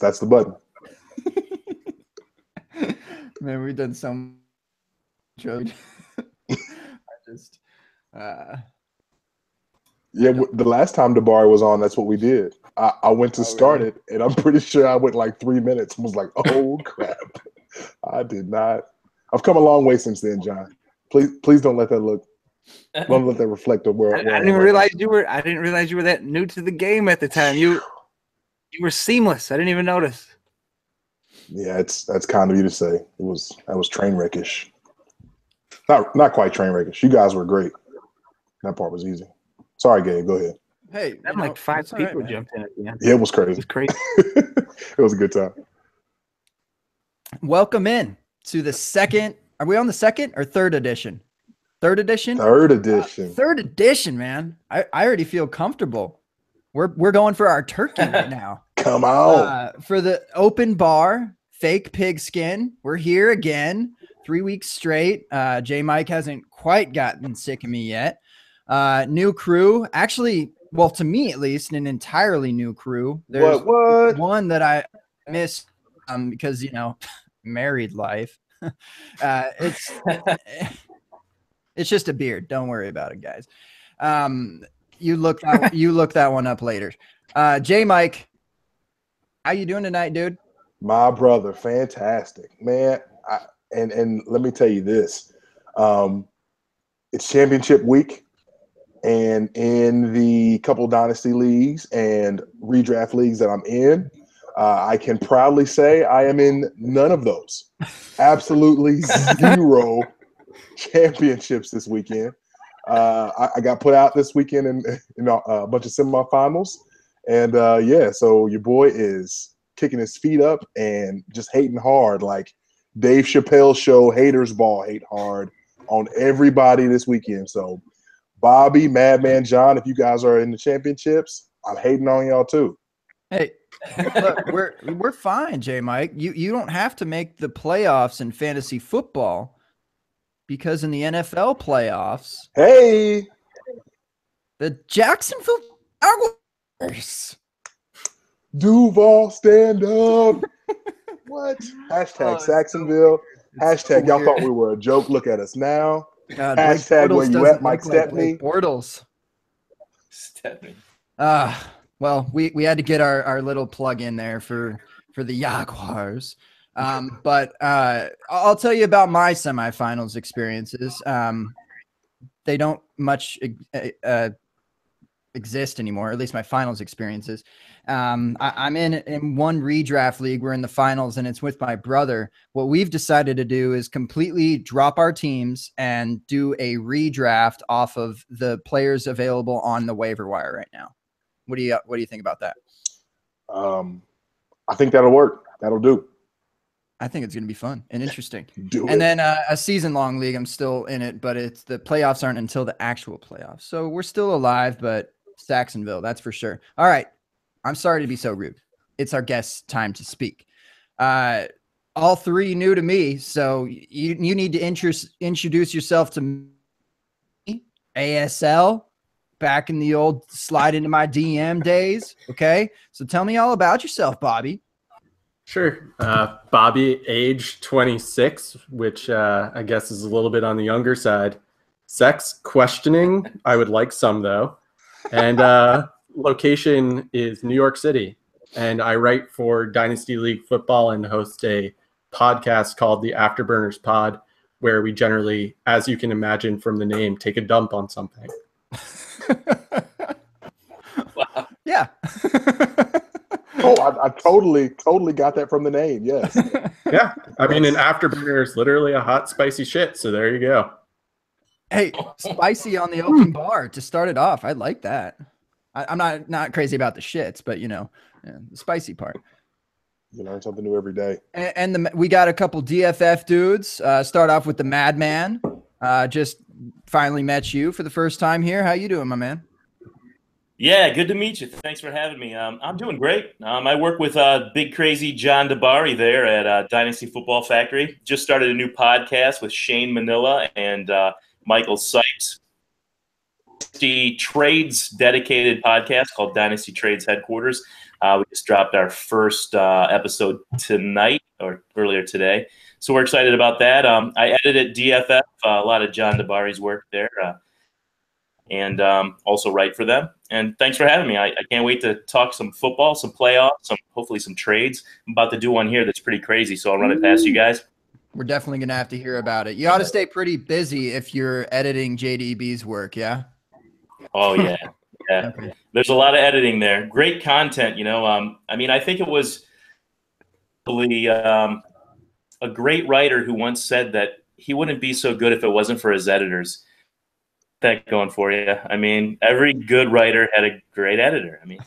That's the button. Man, we've done so much. I just, Yeah, the last time Dabari was on, that's what we did. I went to start really? it, and I'm pretty sure I went like 3 minutes and was like, oh, crap. I did not. I've come a long way since then, John. Please don't let that look. Don't let that reflect on where I didn't realize you were. I didn't realize you were that new to the game at the time. You were seamless. I didn't even notice. Yeah, that's kind of you to say. That was train wreckish. Not quite train wreckish. You guys were great. That part was easy. Sorry, Gabe. Go ahead. hey, I'm like five people jumped in at the end. Yeah, it was crazy. It was crazy. It was a good time. Welcome in to the second. Are we on the second or third edition? Third edition? Third edition. Third edition, man. I already feel comfortable. We're going for our turkey right now. Come on. For the open bar, fake pigskin. We're here again, 3 weeks straight. J Mike hasn't quite gotten sick of me yet. New crew. Actually, well, to me at least, an entirely new crew. There's What? one that I miss because, married life. It's just a beard. Don't worry about it, guys. You look that one up later. J Mike, how you doing tonight, dude? My brother, fantastic, man. And let me tell you this: it's championship week, and in the couple dynasty leagues and redraft leagues that I'm in, I can proudly say I am in none of those. Absolutely zero championships this weekend. I got put out this weekend in a bunch of semifinals, and so your boy is kicking his feet up and just hating hard, like Dave Chappelle show haters ball hate hard on everybody this weekend. So Bobby, Madman John, if you guys are in the championships, I'm hating on y'all too. Hey, look, we're fine, J Mike. You don't have to make the playoffs in fantasy football. Because in the NFL playoffs, hey, the Jacksonville Jaguars. Duval, stand up. What? Hashtag Saxonville. Hashtag y'all thought we were a joke. Look at us now. God, hashtag where you at, Mike Stepney. Bortles. Stepney. Well, we had to get our little plug in there for the Jaguars. But I'll tell you about my semifinals experiences. They don't much exist anymore, at least my finals experiences. I'm in one redraft league. We're in the finals, and it's with my brother. What we've decided to do is completely drop our teams and do a redraft off of the players available on the waiver wire right now. What do you think about that? I think that'll work. That'll do. I think it's going to be fun and interesting. And then a season-long league, I'm still in it, but it's the playoffs aren't until the actual playoffs. So we're still alive, but Saxonville, that's for sure. All right. I'm sorry to be so rude. It's our guest's time to speak. All three new to me, so you need to introduce yourself to me, ASL, back in the old slide into my DM days, okay? So tell me all about yourself, Bobby. Sure. Bobby, age 26, which I guess is a little bit on the younger side. Sex questioning. I would like some, though. And location is New York City. And I write for Dynasty League Football and host a podcast called the Afterburners Pod, where we generally, as you can imagine from the name, take a dump on something. Wow. Yeah. I totally got that from the name. Yes. Yeah. I mean, an afterburner is literally a hot, spicy shit. So there you go. Hey, spicy on the open bar to start it off. I like that. I'm not crazy about the shits, but the spicy part. You learn something new every day. And we got a couple DFF dudes. Start off with the Madman. Just finally met you for the first time here. How you doing, my man? Yeah, good to meet you. Thanks for having me. I'm doing great. I work with big crazy John Dabari there at Dynasty Football Factory. Just started a new podcast with Shane Manila and Michael Sykes. The Trades dedicated podcast called Dynasty Trades Headquarters. We just dropped our first episode tonight or earlier today. So we're excited about that. I edited DFF, a lot of John DeBari's work there, and also write for them. And thanks for having me. I can't wait to talk some football, some playoffs, hopefully some trades. I'm about to do one here that's pretty crazy, so I'll run it past you guys. We're definitely going to have to hear about it. You ought to stay pretty busy if you're editing JDB's work, yeah? Oh, yeah. Yeah. Okay. There's a lot of editing there. Great content, I mean, I think it was probably a great writer who once said that he wouldn't be so good if it wasn't for his editors. That going for you. I mean, every good writer had a great editor. I mean,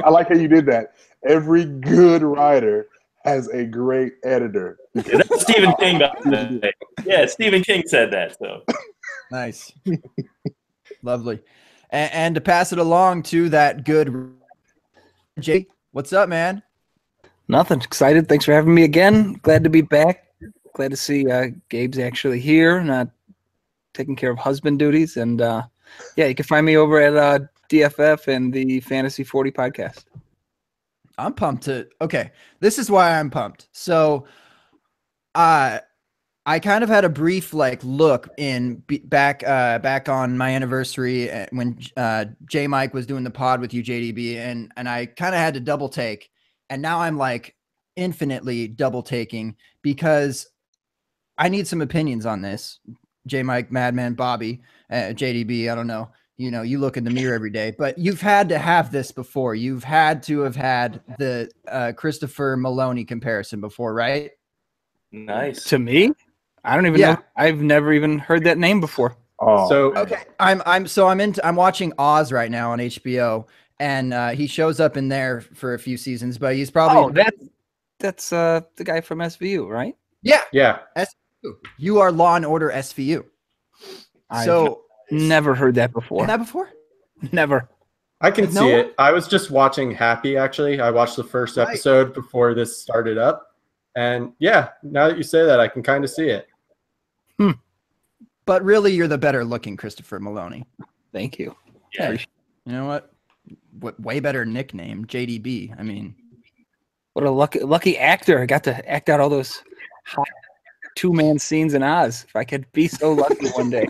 I like how you did that. Every good writer has a great editor. That's Stephen King, by the way. Yeah, Stephen King said that. So nice. Lovely. And to pass it along to that good Jay, what's up, man? Nothing. Excited. Thanks for having me again. Glad to be back. Glad to see Gabe's actually here, not taking care of husband duties. And yeah, you can find me over at DFF and the Fantasy 40 podcast. I'm pumped okay. This is why I'm pumped. So I kind of had a brief look back on my anniversary when J Mike was doing the pod with you, JDB, and I kind of had to double take, and now I'm infinitely double taking because I need some opinions on this. J Mike, Madman, Bobby, JDB. I don't know. You look in the mirror every day, but you've had to have this before. You've had to have had the Christopher Maloney comparison before, right? Nice. To me? I don't even know. I've never even heard that name before. Oh, So okay. I'm watching Oz right now on HBO, and he shows up in there for a few seasons, but he's probably that's the guy from SVU, right? yeah, SVU. You are Law and Order SVU. I've never heard that before. Heard that before? Never. I can No see one? it. I was just watching Happy, actually. I watched the first episode before this started up. And yeah, now that you say that, I can kind of see it. But really, you're the better looking Christopher Maloney. Thank you. Yeah. You know what? Way better nickname, JDB. I mean, What a lucky actor. I got to act out all those hot two-man scenes in Oz. If I could be so lucky one day.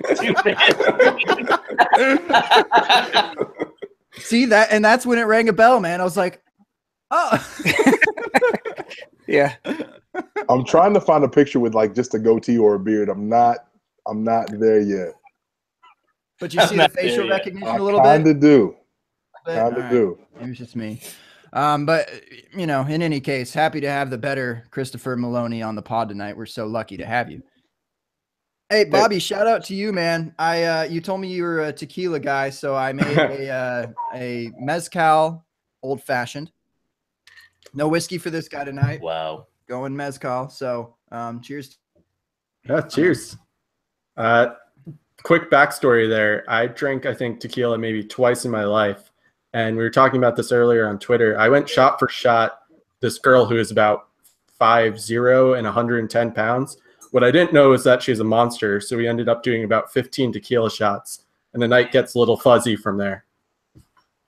see that, and that's when it rang a bell, man. I was like, oh. Yeah. I'm trying to find a picture with just a goatee or a beard. I'm not there yet. But you see the facial recognition a little Kind bit? of do. All Kind of right. do. It was just me. But in any case, happy to have the better Christopher Maloney on the pod tonight. We're so lucky to have you. Hey, Bobby, shout out to you, man. You told me you were a tequila guy, so I made a mezcal old fashioned. No whiskey for this guy tonight. Wow. Going mezcal. So, cheers. Yeah, cheers. Quick backstory there. I drank, I think, tequila maybe twice in my life. And we were talking about this earlier on Twitter. I went shot for shot this girl who is about 5'0" and 110 pounds. What I didn't know is that she's a monster. So we ended up doing about 15 tequila shots. And the night gets a little fuzzy from there.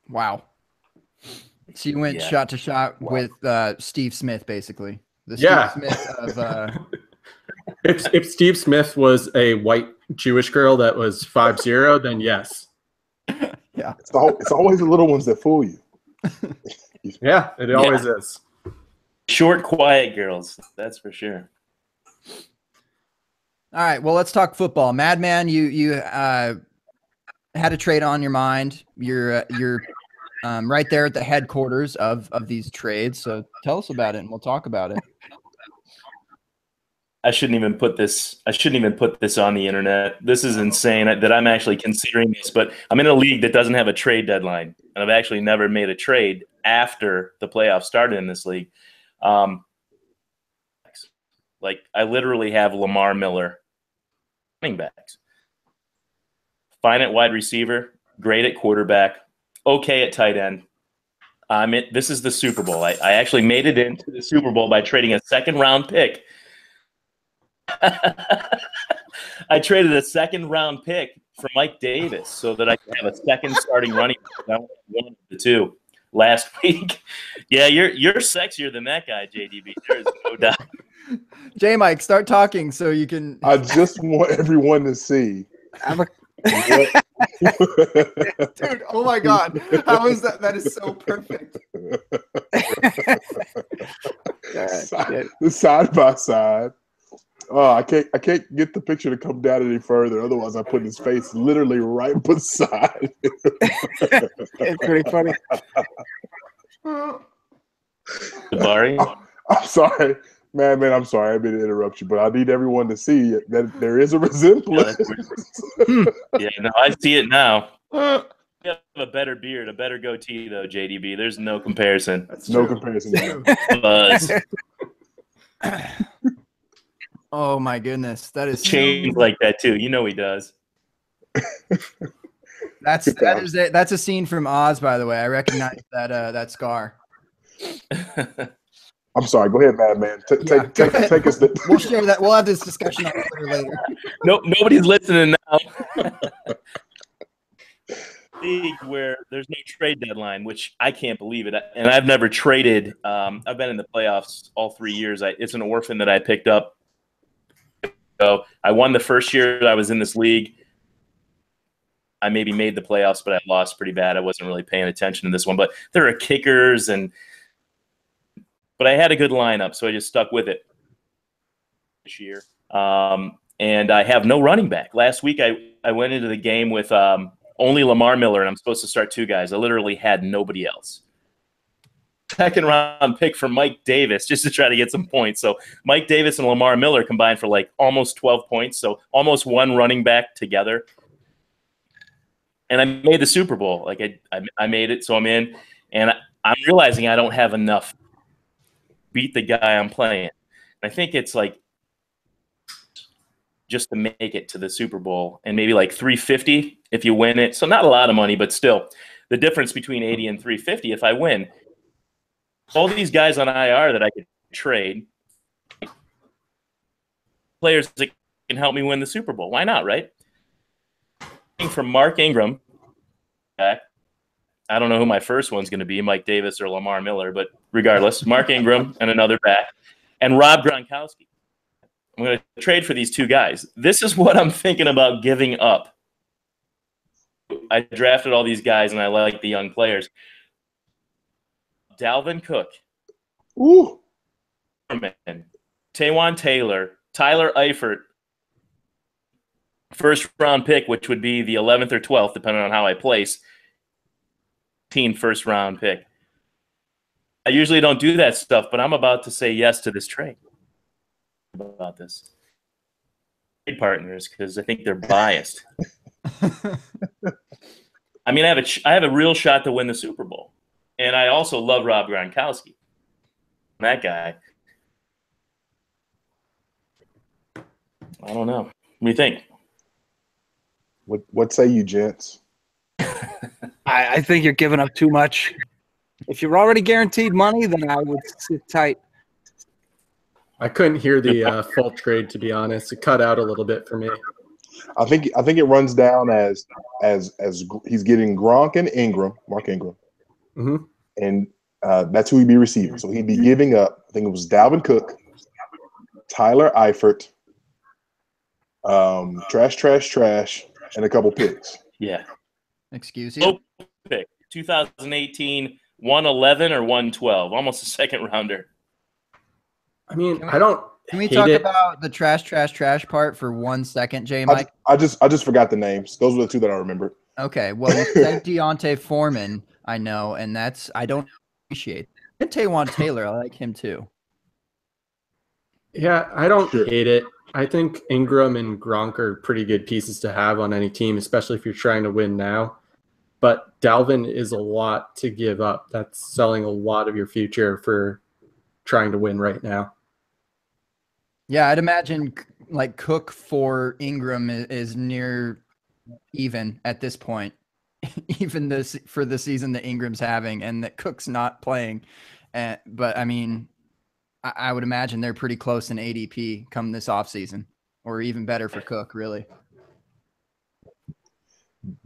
Wow. So you went shot to shot with Steve Smith, basically. The Yeah. Steve Smith of If Steve Smith was a white Jewish girl that was 5'0", then yes. yeah. It's always the little ones that fool you. Yeah, it always is. Short, quiet girls. That's for sure. All right. Well, let's talk football. Madman, you had a trade on your mind. You're right there at the headquarters of these trades. So tell us about it, and we'll talk about it. I shouldn't even put this on the internet. This is insane that I'm actually considering this, but I'm in a league that doesn't have a trade deadline, and I've actually never made a trade after the playoffs started in this league. I literally have Lamar Miller running backs. Fine at wide receiver, great at quarterback, okay at tight end. This is the Super Bowl. I actually made it into the Super Bowl by trading a second-round pick. I traded a second-round pick for Mike Davis so that I could have a second starting running back. I wanted one of the two. last week. Yeah, you're sexier than that guy, JDB. There's no doubt. J Mike, start talking so you can. I just want everyone to see. I'm a, Dude, oh my God. How is that? That is so perfect. The side by side. Oh, I can't get the picture to come down any further. Otherwise, I put his face literally right beside. it's pretty funny. Barry? I'm sorry, man. I'm sorry. I didn't interrupt you, but I need everyone to see that there is a resemblance. Yeah, no, I see it now. You have a better beard, a better goatee, though, JDB. There's no comparison. That's No true. comparison. Buzz. Oh my goodness, that is Chains like that too. You know he does. That's a scene from Oz, by the way. I recognize that scar. I'm sorry. Go ahead, Madman. Take us. We'll share that. We'll have this discussion on Twitter later. Nobody's listening now. League where there's no trade deadline, which I can't believe it. And I've never traded. I've been in the playoffs all 3 years. It's an orphan that I picked up. So I won the first year that I was in this league. I maybe made the playoffs, but I lost pretty bad. I wasn't really paying attention to this one. But there are kickers, but I had a good lineup, so I just stuck with it this year. And I have no running back. Last week I went into the game with only Lamar Miller, and I'm supposed to start 2 guys. I literally had nobody else. Second round pick for Mike Davis just to try to get some points. So Mike Davis and Lamar Miller combined for like almost 12 points. So almost one running back together. And I made the Super Bowl. Like I made it, so I'm in. And I'm realizing I don't have enough to beat the guy I'm playing. And I think it's like just to make it to the Super Bowl and maybe like $350 if you win it. So not a lot of money, but still the difference between 80 and $350 if I win. All these guys on IR that I could trade, players that can help me win the Super Bowl. Why not, right? From Mark Ingram, I don't know who my first one's going to be, Mike Davis or Lamar Miller, but regardless, Mark Ingram and another back, and Rob Gronkowski. I'm going to trade for these 2 guys. This is what I'm thinking about giving up. I drafted all these guys, and I like the young players. Dalvin Cook, Ooh. Taywan Taylor, Tyler Eifert, first round pick, which would be the 11th or 12th, depending on how I place. First round pick. I usually don't do that stuff, but I'm about to say yes to this trade. About this trade partners because I think they're biased. I mean, I have a real shot to win the Super Bowl. And I also love Rob Gronkowski. That guy. I don't know. What do you think? What say you, gents? I think you're giving up too much. If you're already guaranteed money, then I would sit tight. I couldn't hear the full trade, to be honest. It cut out a little bit for me. I think it runs down as he's getting Gronk and Ingram, Mark Ingram. Mm-hmm. And that's who he'd be receiving. So he'd be giving up, I think it was Dalvin Cook, Tyler Eifert, trash, and a couple picks. Yeah. Excuse you? Pick 2018, 111 or 112, almost a second rounder. I mean, I don't. Can we talk about the trash part for 1 second, J Mike? I just forgot the names. Those were the 2 that I remembered. Okay, well, you said Deontay Foreman, I know, and I don't appreciate it. And Taywan Taylor, I like him too. Yeah, I don't hate it. I think Ingram and Gronk are pretty good pieces to have on any team, especially if you're trying to win now. But Dalvin is a lot to give up. That's selling a lot of your future for trying to win right now. Yeah, I'd imagine like Cook for Ingram is near even at this point, even this for the season that Ingram's having and that Cook's not playing. But I mean, I would imagine they're pretty close in ADP come this offseason, or even better for Cook, really.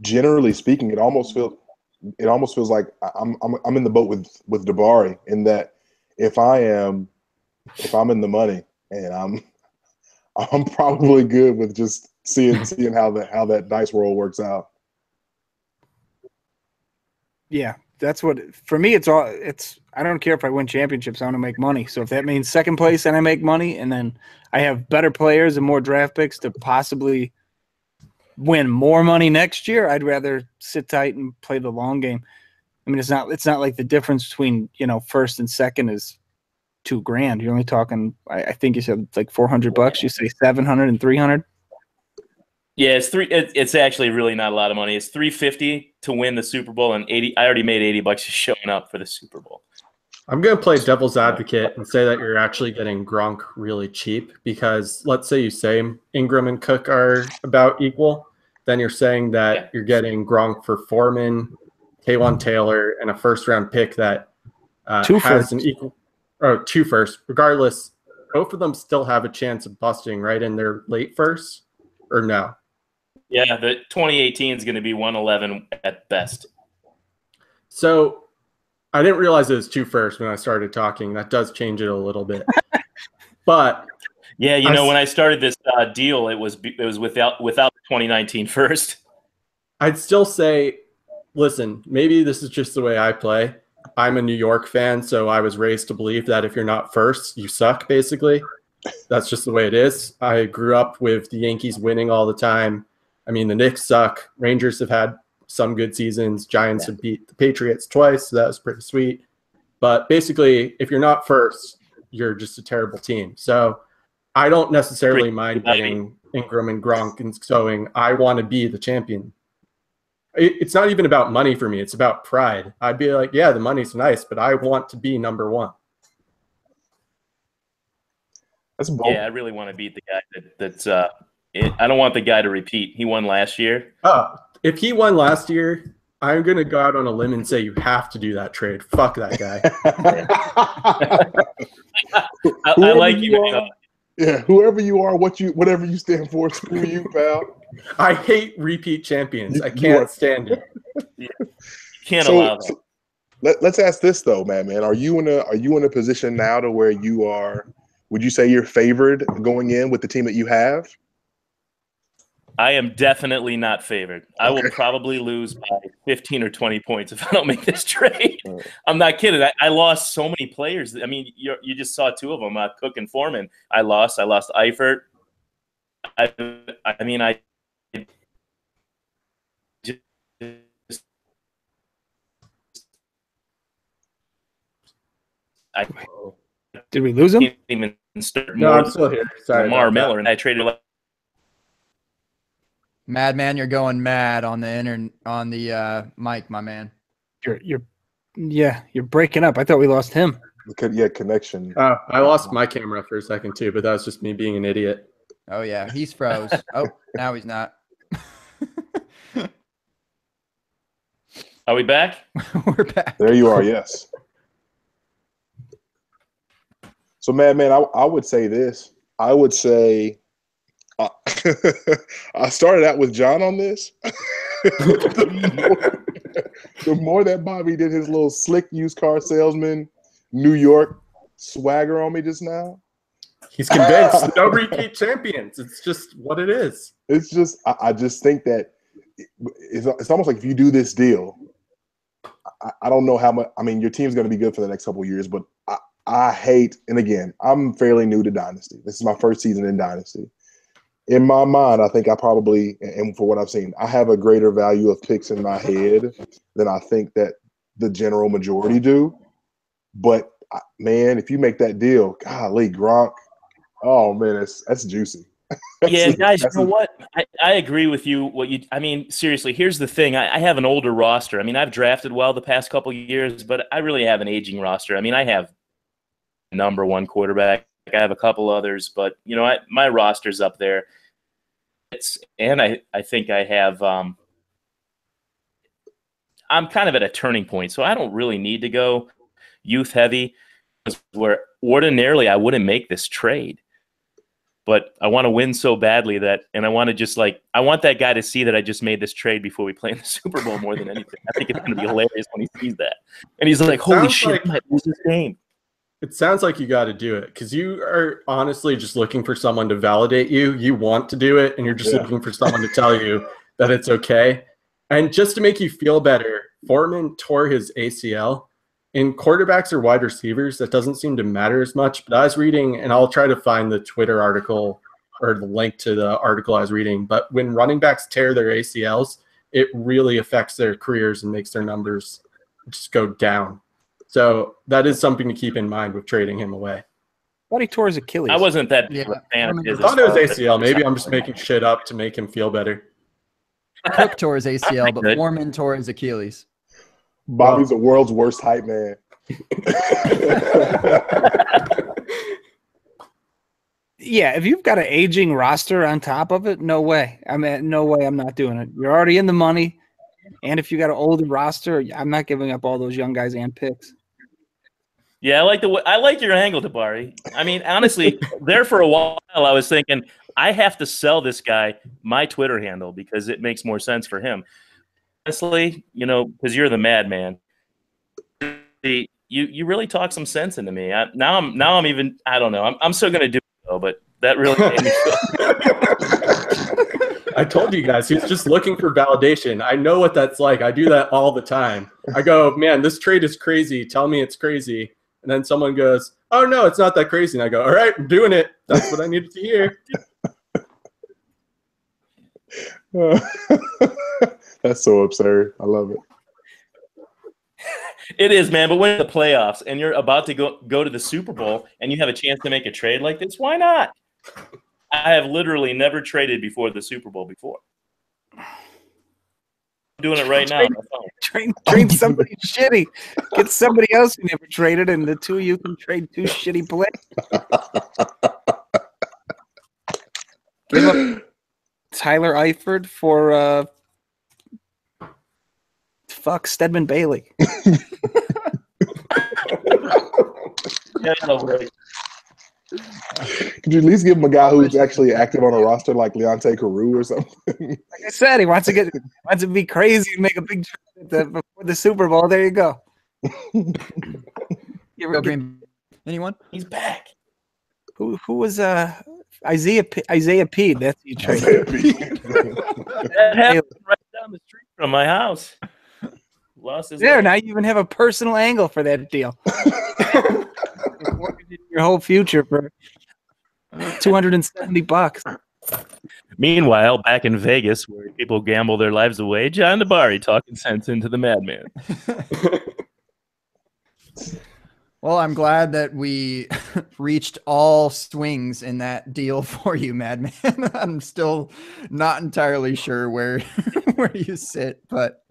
Generally speaking, it almost feels it almost feels like I'm in the boat with Dabari in that if I'm in the money and I'm probably good with just seeing how that dice roll works out. Yeah, that's what for me. It's I don't care if I win championships. I want to make money. So if that means second place and I make money, and then I have better players and more draft picks to possibly win more money next year, I'd rather sit tight and play the long game. I mean, it's not like the difference between first and second is $2,000. You're only talking. I think you said like $400. You say 700 and 300. Yeah, it's actually really not a lot of money. It's $350 to win the Super Bowl, and 80. I already made $80 just showing up for the Super Bowl. I'm going to play devil's advocate and say that you're actually getting Gronk really cheap because let's say you say Ingram and Cook are about equal, then you're saying that you're getting Gronk for Foreman, K1 Taylor, and a first-round pick that has an equal – two first. Regardless, both of them still have a chance of busting, right, in their late first or no? Yeah, the 2018 is going to be 111 at best. So I didn't realize it was two first when I started talking. That does change it a little bit. But yeah, when I started this deal, it was without the 2019 first. I'd still say, listen, maybe this is just the way I play. I'm a New York fan, so I was raised to believe that if you're not first, you suck, basically. That's just the way it is. I grew up with the Yankees winning all the time. I mean, the Knicks suck. Rangers have had some good seasons. Giants have beat the Patriots twice, so that was pretty sweet. But basically, if you're not first, you're just a terrible team. So I don't necessarily mind getting Ingram and Gronk and going, I want to be the champion. It's not even about money for me. It's about pride. I'd be like, yeah, the money's nice, but I want to be number one. That's bold. Yeah, I really want to beat the guy I don't want the guy to repeat. He won last year. If he won last year, I'm going to go out on a limb and say you have to do that trade. Fuck that guy. I like you. Yeah, whoever you are, whatever you stand for, screw you, pal. I hate repeat champions. I can't stand it. You can't allow that. So let's ask this though, man. Are you in a position now to where you are? Would you say you're favored going in with the team that you have? I am definitely not favored. I will probably lose by 15 or 20 points if I don't make this trade. I'm not kidding. I lost so many players. I mean, you just saw two of them, Cook and Foreman. I lost Eifert. I did we lose him? Can't even start no, I'm still here. Sorry, Lamar Miller, and I traded. Madman, you're going mad on the mic, my man. You're breaking up. I thought we lost him. Yeah, connection. I lost my camera for a second too, but that was just me being an idiot. Oh yeah, he's froze. Oh, now he's not. Are we back? We're back. There you are. Yes. So, Madman, I would say this. I would say I started out with John on this. The more that Bobby did his little slick used car salesman, New York swagger on me just now. He's convinced. No repeat champions. It's just what it is. It's just I just think that it's almost like if you do this deal, I don't know how much. I mean, your team's going to be good for the next couple of years, but I hate. And again, I'm fairly new to Dynasty. This is my first season in Dynasty. In my mind, I think I probably, and for what I've seen, I have a greater value of picks in my head than I think that the general majority do. But man, if you make that deal, golly, Gronk, oh man, that's juicy. Yeah, guys, you know what? I agree with you. I mean, seriously, here's the thing. I have an older roster. I mean, I've drafted well the past couple of years, but I really have an aging roster. I mean, I have number one quarterback. I have a couple others, but my roster's up there. I think I have. I'm kind of at a turning point, so I don't really need to go youth heavy, where ordinarily I wouldn't make this trade. but I want to win so badly and I want to just I want that guy to see that I just made this trade before we play in the Super Bowl more than anything. I think it's going to be hilarious when he sees that. And he's like, holy shit, I might lose this game. It sounds like you got to do it because you are honestly just looking for someone to validate you. You want to do it, and you're just looking for someone to tell you that it's okay. And just to make you feel better, Foreman tore his ACL. In quarterbacks or wide receivers, that doesn't seem to matter as much. But I was reading, and I'll try to find the Twitter article or the link to the article I was reading. But when running backs tear their ACLs, it really affects their careers and makes their numbers just go down. So that is something to keep in mind with trading him away. But he tore his Achilles. I wasn't that big of a fan of his. I thought it was ACL. Maybe I'm just making shit up to make him feel better. Cook tore his ACL, but Foreman tore his Achilles. Bobby's the world's worst hype man. Yeah, if you've got an aging roster on top of it, no way. I mean, no way I'm not doing it. You're already in the money. And if you got an older roster, I'm not giving up all those young guys and picks. Yeah, I like your angle, Dabari. I mean, honestly, there for a while I was thinking I have to sell this guy my Twitter handle because it makes more sense for him. Honestly, because you're the madman. You really talk some sense into me. Now I'm even, I don't know. I'm still gonna do it though, but that really made me feel. I told you guys, he's just looking for validation. I know what that's like. I do that all the time. I go, man, this trade is crazy. Tell me it's crazy. And then someone goes, oh, no, it's not that crazy. And I go, all right, I'm doing it. That's what I needed to hear. That's so absurd. I love it. It is, man. But when the playoffs and you're about to go to the Super Bowl and you have a chance to make a trade like this, why not? I have literally never traded before the Super Bowl before. I'm doing it right now. Trade somebody shitty. Get somebody else who never traded, and the two of you can trade two shitty players. Give up Tyler Eifert for Stedman Bailey. Yeah, no, right. Could you at least give him a guy who's actually active on a roster like Leonte Carew or something? Like I said, he wants to be crazy and make a big trade before the Super Bowl. There you go. Anyone? He's back. Who was Isaiah Pede? That's who you traded. That happened right down the street from my house. Lost his Now you even have a personal angle for that deal. Your whole future for $270. Meanwhile, back in Vegas, where people gamble their lives away, John Dabari talking sense into the madman. Well, I'm glad that we reached all swings in that deal for you, madman. I'm still not entirely sure where you sit, but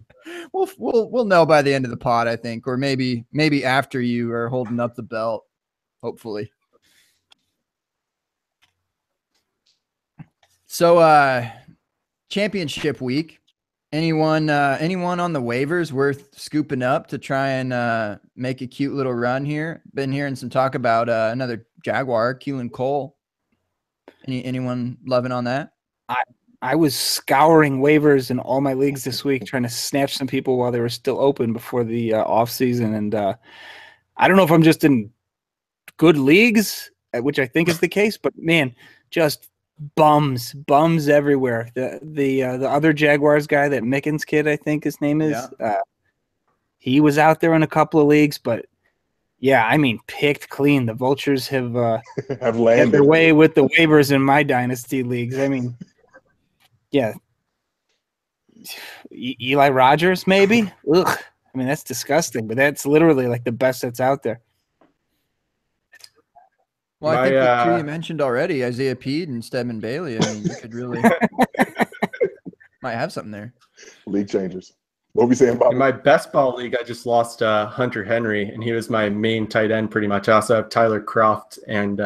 we'll know by the end of the pod, I think, or maybe after you are holding up the belt, hopefully. So, championship week. Anyone on the waivers worth scooping up to try and make a cute little run here? Been hearing some talk about another Jaguar, Keelan Cole. Anyone loving on that? I was scouring waivers in all my leagues this week, trying to snatch some people while they were still open before the off season. And I don't know if I'm just in good leagues, which I think is the case, but man, just bums everywhere. The other Jaguars guy, that Mickens kid, I think his name is, he was out there in a couple of leagues, but yeah, I mean, picked clean. The Vultures have landed had their way with the waivers in my dynasty leagues. I mean, yeah, Eli Rogers maybe. Ugh, I mean, that's disgusting, but that's literally like the best that's out there. Well, I think the two you mentioned already, Isaiah Pede and Stedman Bailey. I mean, you could really might have something there. League changers. What are we saying about in my best ball league? I just lost Hunter Henry, and he was my main tight end pretty much. I also have Tyler Kroft and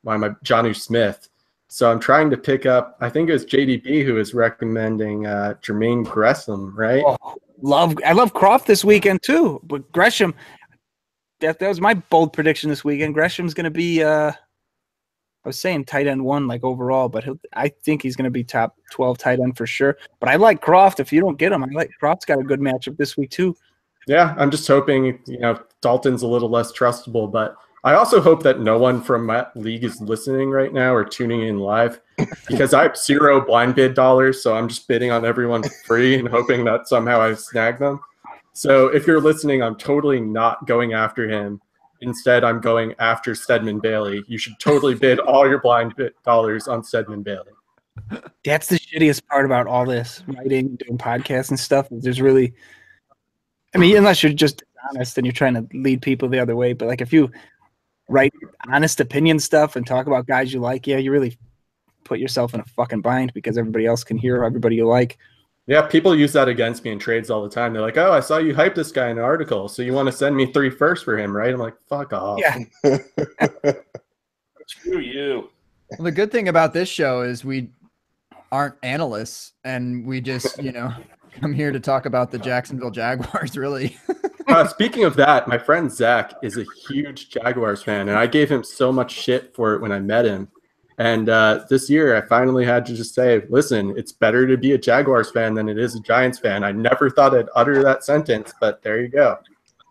my Jonnu Smith. So I'm trying to pick up. I think it was JDB who was recommending Jermaine Gresham, right? Oh, I love Kroft this weekend too, but Gresham. That was my bold prediction this weekend. Gresham's going to be I was saying tight end 1 like overall, but I think he's going to be top 12 tight end for sure. But I like Croft. If you don't get him, I like Croft's got a good matchup this week too. Yeah, I'm just hoping, Dalton's a little less trustable, but I also hope that no one from that league is listening right now or tuning in live, because I have 0 blind bid dollars, so I'm just bidding on everyone for free and hoping that somehow I snag them. So if you're listening, I'm totally not going after him. Instead, I'm going after Stedman Bailey. You should totally bid all your blind bid dollars on Stedman Bailey. That's the shittiest part about all this writing, doing podcasts and stuff. There's really, I mean, unless you're just honest and you're trying to lead people the other way. But like if you write honest opinion stuff and talk about guys you like, yeah, you really put yourself in a fucking bind because everybody else can hear everybody you like. Yeah, people use that against me in trades all the time. They're like, "Oh, I saw you hype this guy in an article, so you want to send me 3 firsts for him, right?" I'm like, "Fuck off." Yeah. Screw you. Well, the good thing about this show is we aren't analysts, and we just, come here to talk about the Jacksonville Jaguars, really. Speaking of that, my friend Zach is a huge Jaguars fan, and I gave him so much shit for it when I met him. And this year, I finally had to just say, listen, it's better to be a Jaguars fan than it is a Giants fan. I never thought I'd utter that sentence, but there you go.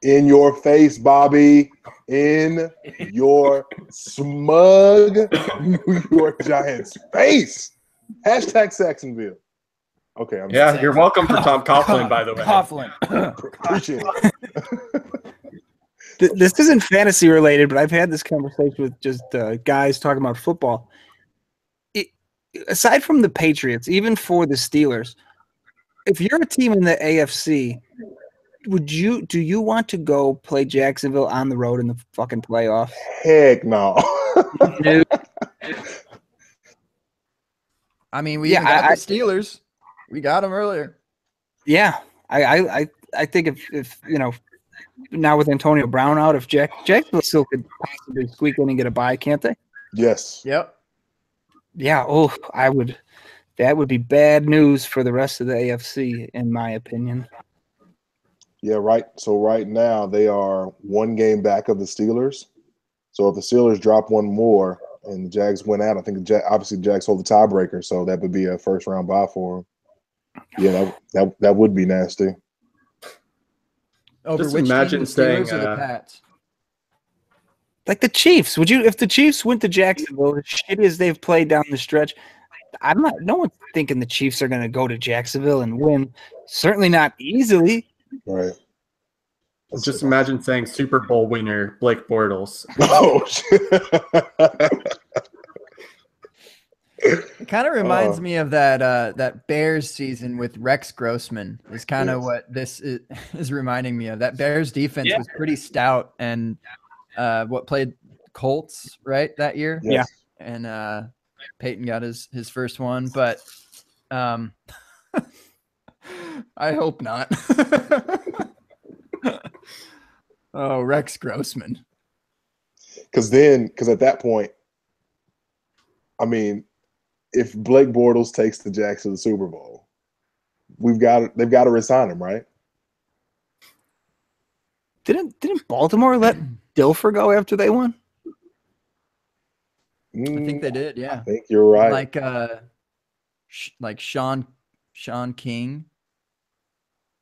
In your face, Bobby. In your smug New York Giants face. Hashtag Saxonville. Okay. You're welcome for Tom Coughlin, by the way. Coughlin. Appreciate it. This isn't fantasy related, but I've had this conversation with just guys talking about football. Aside from the Patriots, even for the Steelers, if you're a team in the AFC, do you want to go play Jacksonville on the road in the fucking playoffs? Heck no. Dude. I mean, we even got the Steelers. We got them earlier. Yeah, I think if now with Antonio Brown out, if Jacksonville still could possibly squeak in and get a bye, can't they? Yes. Yep. Yeah. Oh, I would. That would be bad news for the rest of the AFC, in my opinion. Yeah, right. So right now they are 1 game back of the Steelers. So if the Steelers drop 1 more and the Jags win out, I think obviously the Jags hold the tiebreaker, so that would be a first-round bye for them. Yeah, that would be nasty. Over Just which imagine team, the Steelers saying, or the Pats? Like the Chiefs, if the Chiefs went to Jacksonville, as shitty as they've played down the stretch, no one's thinking the Chiefs are going to go to Jacksonville and win. Certainly not easily. Right. Just imagine saying Super Bowl winner Blake Bortles. Oh, shit. It kind of reminds me of that Bears season with Rex Grossman. Is kind of what this is reminding me of. That Bears defense was pretty stout, and played Colts right that year. Yes. Yeah, and Peyton got his first one, but I hope not. Oh, Rex Grossman. Because at that point, I mean, if Blake Bortles takes the Jacks to the Super Bowl, they've got to resign him, right? Didn't Baltimore let Dilfer go after they won? I think they did. Yeah, I think you're right. Like Sean King.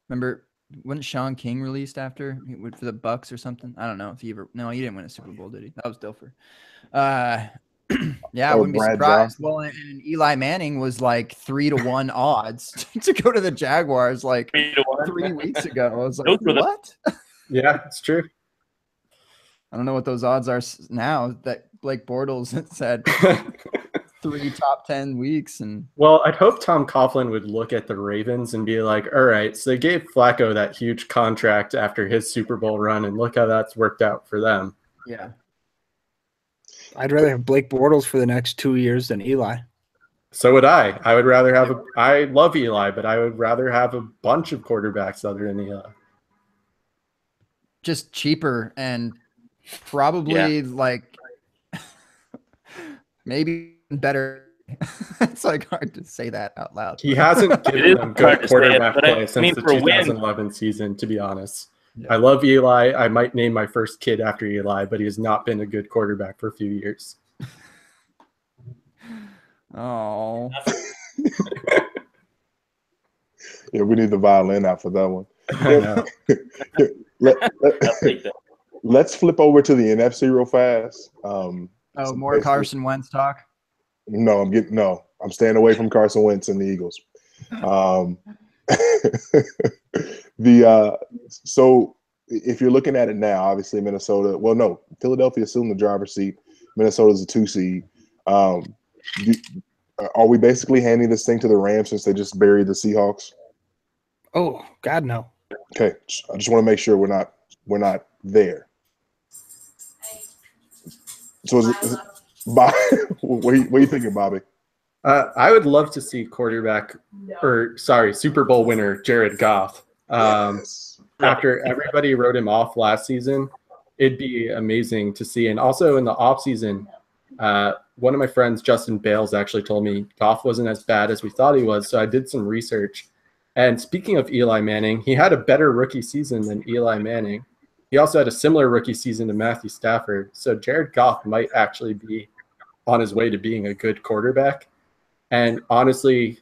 Remember, wasn't Sean King released after he went for the Bucks or something? I don't know if he ever. No, he didn't win a Super Bowl, did he? That was Dilfer. Yeah, I wouldn't be surprised. Well, and Eli Manning was like 3-1 odds to go to the Jaguars like 3 weeks ago. I was like, what? Yeah, it's true. I don't know what those odds are now that Blake Bortles said 3 top 10 weeks. And well, I'd hope Tom Coughlin would look at the Ravens and be like, all right, so they gave Flacco that huge contract after his Super Bowl run, and look how that's worked out for them. Yeah. I'd rather have Blake Bortles for the next 2 years than Eli. So would I. I would rather have I love Eli, but I would rather have a bunch of quarterbacks other than Eli. Just cheaper and probably like maybe better. It's like hard to say that out loud. He hasn't given them good quarterback play since the 2011 season, to be honest. Yeah. I love Eli. I might name my first kid after Eli, but he has not been a good quarterback for a few years. Oh. Yeah, we need the violin out for that one. I know. I'll take that. Let's flip over to the NFC real fast. Oh, So more basically- Carson Wentz talk. No, I'm staying away from Carson Wentz and the Eagles. So if you're looking at it now, obviously Minnesota. Well, no, Philadelphia is still in the driver's seat. Minnesota's a 2 seed. Are we basically handing this thing to the Rams since they just buried the Seahawks? Oh God, no. Okay, I just want to make sure we're not there. So, Bob, what are you thinking, Bobby? I would love to see Super Bowl winner Jared Goff. Yes. After everybody wrote him off last season, it'd be amazing to see. And also in the offseason, one of my friends, Justin Bales, actually told me Goff wasn't as bad as we thought he was. So I did some research. And speaking of Eli Manning, he had a better rookie season than Eli Manning. He also had a similar rookie season to Matthew Stafford. So Jared Goff might actually be on his way to being a good quarterback. And honestly,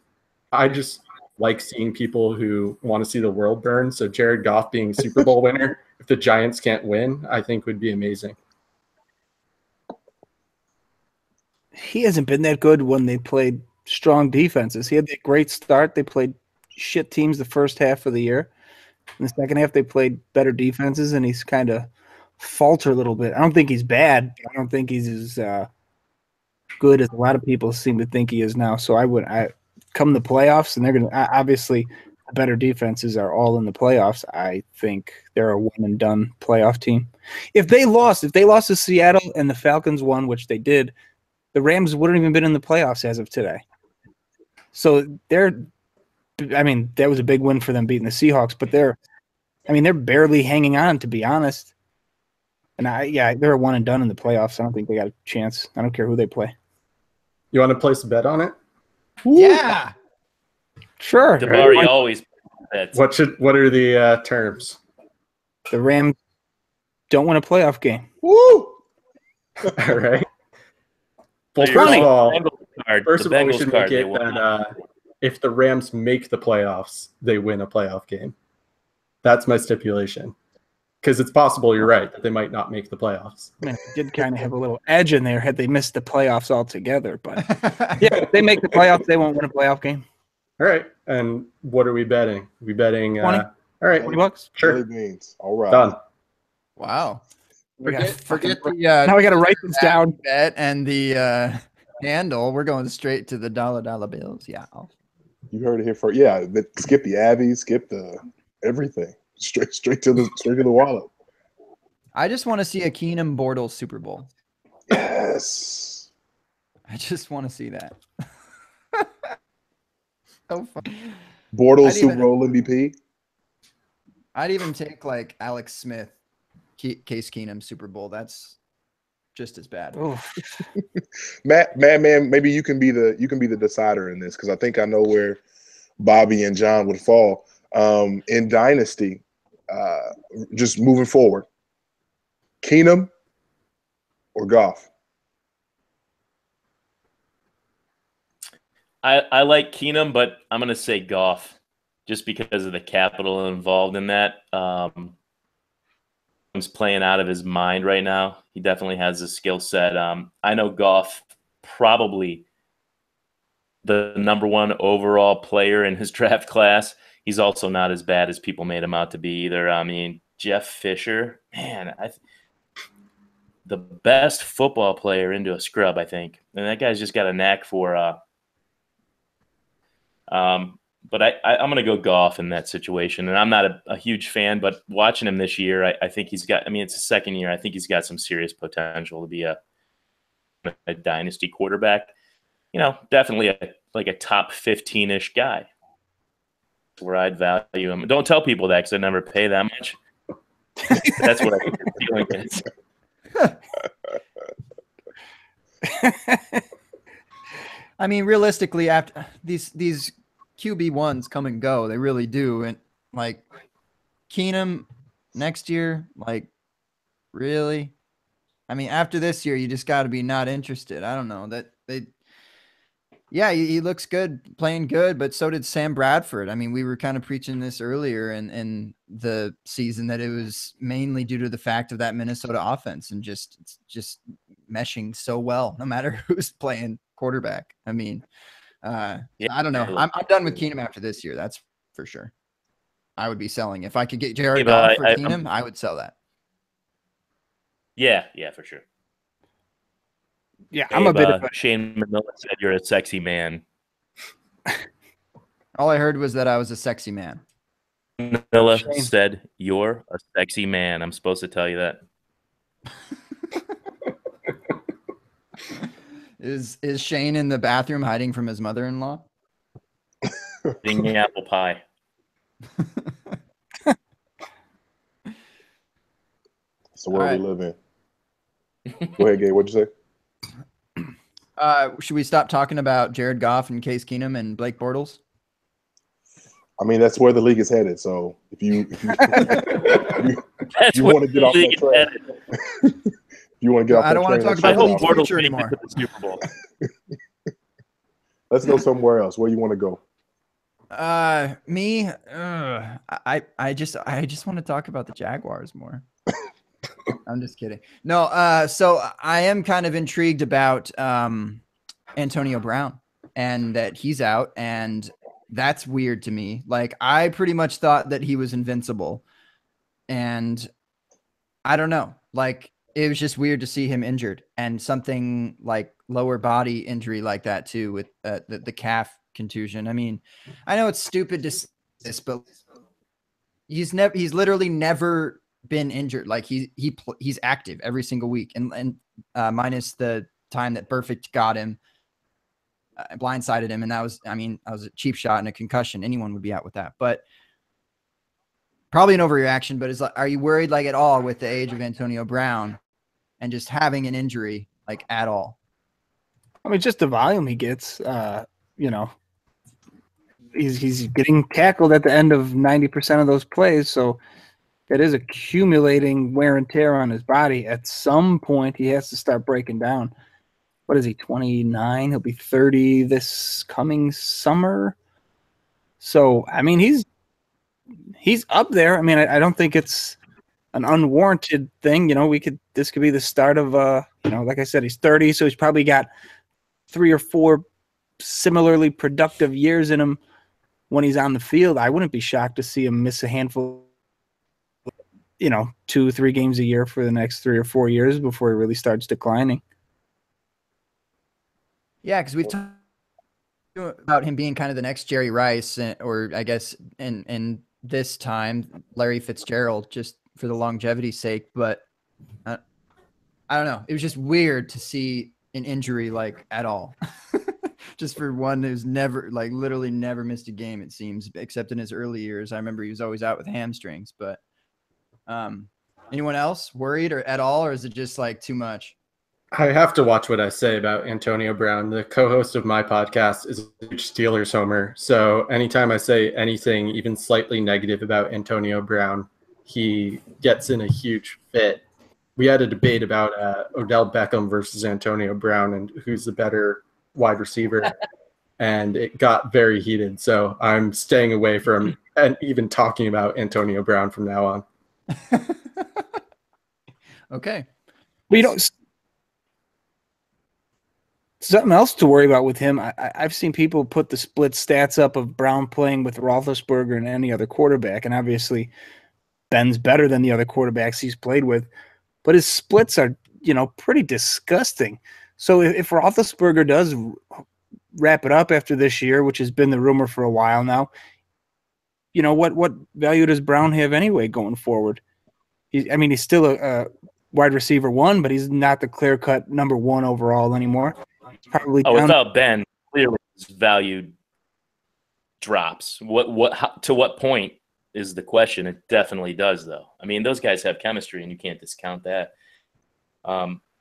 I just like seeing people who want to see the world burn. So Jared Goff being Super Bowl winner, if the Giants can't win, I think would be amazing. He hasn't been that good when they played strong defenses. He had that great start. They played shit teams the first half of the year. In the second half, they played better defenses, and he's kind of faltered a little bit. I don't think he's bad. I don't think he's as good as a lot of people seem to think he is now. So I come the playoffs, and they're going to obviously the better defenses are all in the playoffs. I think they're a one and done playoff team. If they lost to Seattle and the Falcons won, which they did, the Rams wouldn't even been in the playoffs as of today. So that was a big win for them beating the Seahawks, but they're barely hanging on, to be honest. And they're a one and done in the playoffs. I don't think they got a chance. I don't care who they play. You want to place a bet on it? Yeah. Sure. Dabari always bets. What are the terms? The Rams don't win a playoff game. Woo! All right. Well, So first you're of all, saying the we Bengals should card, make they it won. that if the Rams make the playoffs, they win a playoff game. That's my stipulation. Because it's possible, you're right, that they might not make the playoffs. Man, they did kind of have a little edge in there had they missed the playoffs altogether. But yeah, if they make the playoffs, they won't win a playoff game. All right. And what are we betting? We betting 20? All right. $20? Sure. Jelly beans. All right. Done. Wow. We got Forget the now we got to write this down. bet and the handle. We're going straight to the dollar bills. Yeah. You heard it here first. Yeah, skip the Abby, skip the everything. Straight to the wallet. I just want to see a Keenum Bortles Super Bowl. Yes. I just want to see that. So fun. Bortles Super Bowl MVP. I'd even take like Alex Smith, Case Keenum Super Bowl. That's just as bad. Man, maybe you can be the decider in this because I think I know where Bobby and John would fall. In Dynasty, just moving forward, Keenum or Goff? I like Keenum, but I'm going to say Goff just because of the capital involved in that. He's playing out of his mind right now. He definitely has a skill set. I know Goff probably the number one overall player in his draft class. He's also not as bad as people made him out to be either. I mean, Jeff Fisher, man, the best football player into a scrub, I think. And that guy's just got a knack for but I'm going to go Goff in that situation. And I'm not a huge fan, but watching him this year, I think he's got – I mean, it's his second year. I think he's got some serious potential to be a dynasty quarterback. You know, definitely a top 15-ish guy where I'd value him. Don't tell people that because I never pay that much. That's what I think the feeling is. I mean, realistically, after these QB1s come and go, they really do. And like Keenum next year, like really? I mean, after this year, you just got to be not interested. I don't know that Yeah, he looks good, playing good, but so did Sam Bradford. I mean, we were kind of preaching this earlier in the season that it was mainly due to the fact of that Minnesota offense and just meshing so well, no matter who's playing quarterback. I mean, Yeah, I don't know. I'm done with Keenum after this year. That's for sure. I would be selling if I could get Jared Goff for Keenum. I would sell that. Yeah, for sure. Yeah, I'm a bit of a Shane Manila said you're a sexy man. All I heard was that I was a sexy man. Manila said you're a sexy man. I'm supposed to tell you that. Is Shane in the bathroom hiding from his mother-in-law? Eating apple pie. It's the world we live in. Go ahead, Gabe. What'd you say? Should we stop talking about Jared Goff and Case Keenum and Blake Bortles? I mean, that's where the league is headed. So if you want to get off that train, you want to get off that train. I don't want to talk about the league's future anymore. Super Bowl. Let's go somewhere else. Where you want to go? Me, I just want to talk about the Jaguars more. I'm just kidding. No, so I am kind of intrigued about Antonio Brown and that he's out, and that's weird to me. Like, I pretty much thought that he was invincible, and I don't know. Like, it was just weird to see him injured, and something like lower body injury like that too, with the calf contusion. I mean, I know it's stupid to say this, but he's literally never been injured. Like he's active every single week, and minus the time that Burfict got him, blindsided him, and that was a cheap shot and a concussion. Anyone would be out with that, but probably an overreaction. But it's like, are you worried like at all with the age of Antonio Brown and just having an injury like at all? I mean, just the volume he gets. He's getting tackled at the end of 90% of those plays, so that is accumulating wear and tear on his body. At some point, he has to start breaking down. What is he, 29? He'll be 30 this coming summer. So, I mean, he's up there. I mean, I don't think it's an unwarranted thing. This could be the start of, like I said, he's 30, so he's probably got 3 or 4 similarly productive years in him when he's on the field. I wouldn't be shocked to see him miss a handful, 2-3 games a year for the next 3 or 4 years before he really starts declining. Yeah, because we've talked about him being kind of the next Jerry Rice, or I guess in this time Larry Fitzgerald, just for the longevity's sake. But I don't know. It was just weird to see an injury like at all. Just for one who's never, like, literally never missed a game, it seems, except in his early years. I remember he was always out with hamstrings. But anyone else worried or at all, or is it just like too much? I have to watch what I say about Antonio Brown. The co-host of my podcast is a huge Steelers homer. So anytime I say anything even slightly negative about Antonio Brown, he gets in a huge fit. We had a debate about Odell Beckham versus Antonio Brown and who's the better wide receiver, and it got very heated. So I'm staying away from and even talking about Antonio Brown from now on. Okay. Well, something else to worry about with him. I've seen people put the split stats up of Brown playing with Roethlisberger and any other quarterback, and obviously Ben's better than the other quarterbacks he's played with, but his splits are, pretty disgusting. So if Roethlisberger does wrap it up after this year, which has been the rumor for a while now, what value does Brown have anyway going forward? He's still a wide receiver 1, but he's not the clear-cut number 1 overall anymore. Probably without Ben, clearly his value drops. To what point is the question? It definitely does, though. I mean, those guys have chemistry, and you can't discount that.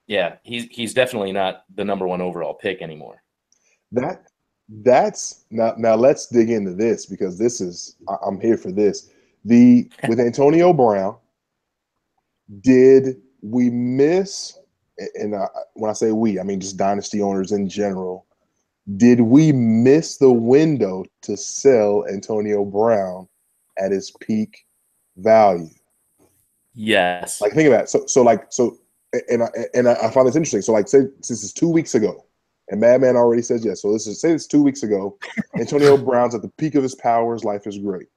Yeah, he's definitely not the number 1 overall pick anymore. That's now let's dig into this, because I'm here for this. With Antonio Brown, did we miss, and when I say we, I mean just dynasty owners in general, Did we miss the window to sell Antonio Brown at his peak value? Yes. Like, think of that. I find this interesting. So, like, say since it's 2 weeks ago, and Madman already says yes. So say it's 2 weeks ago. Antonio Brown's at the peak of his powers. Life is great.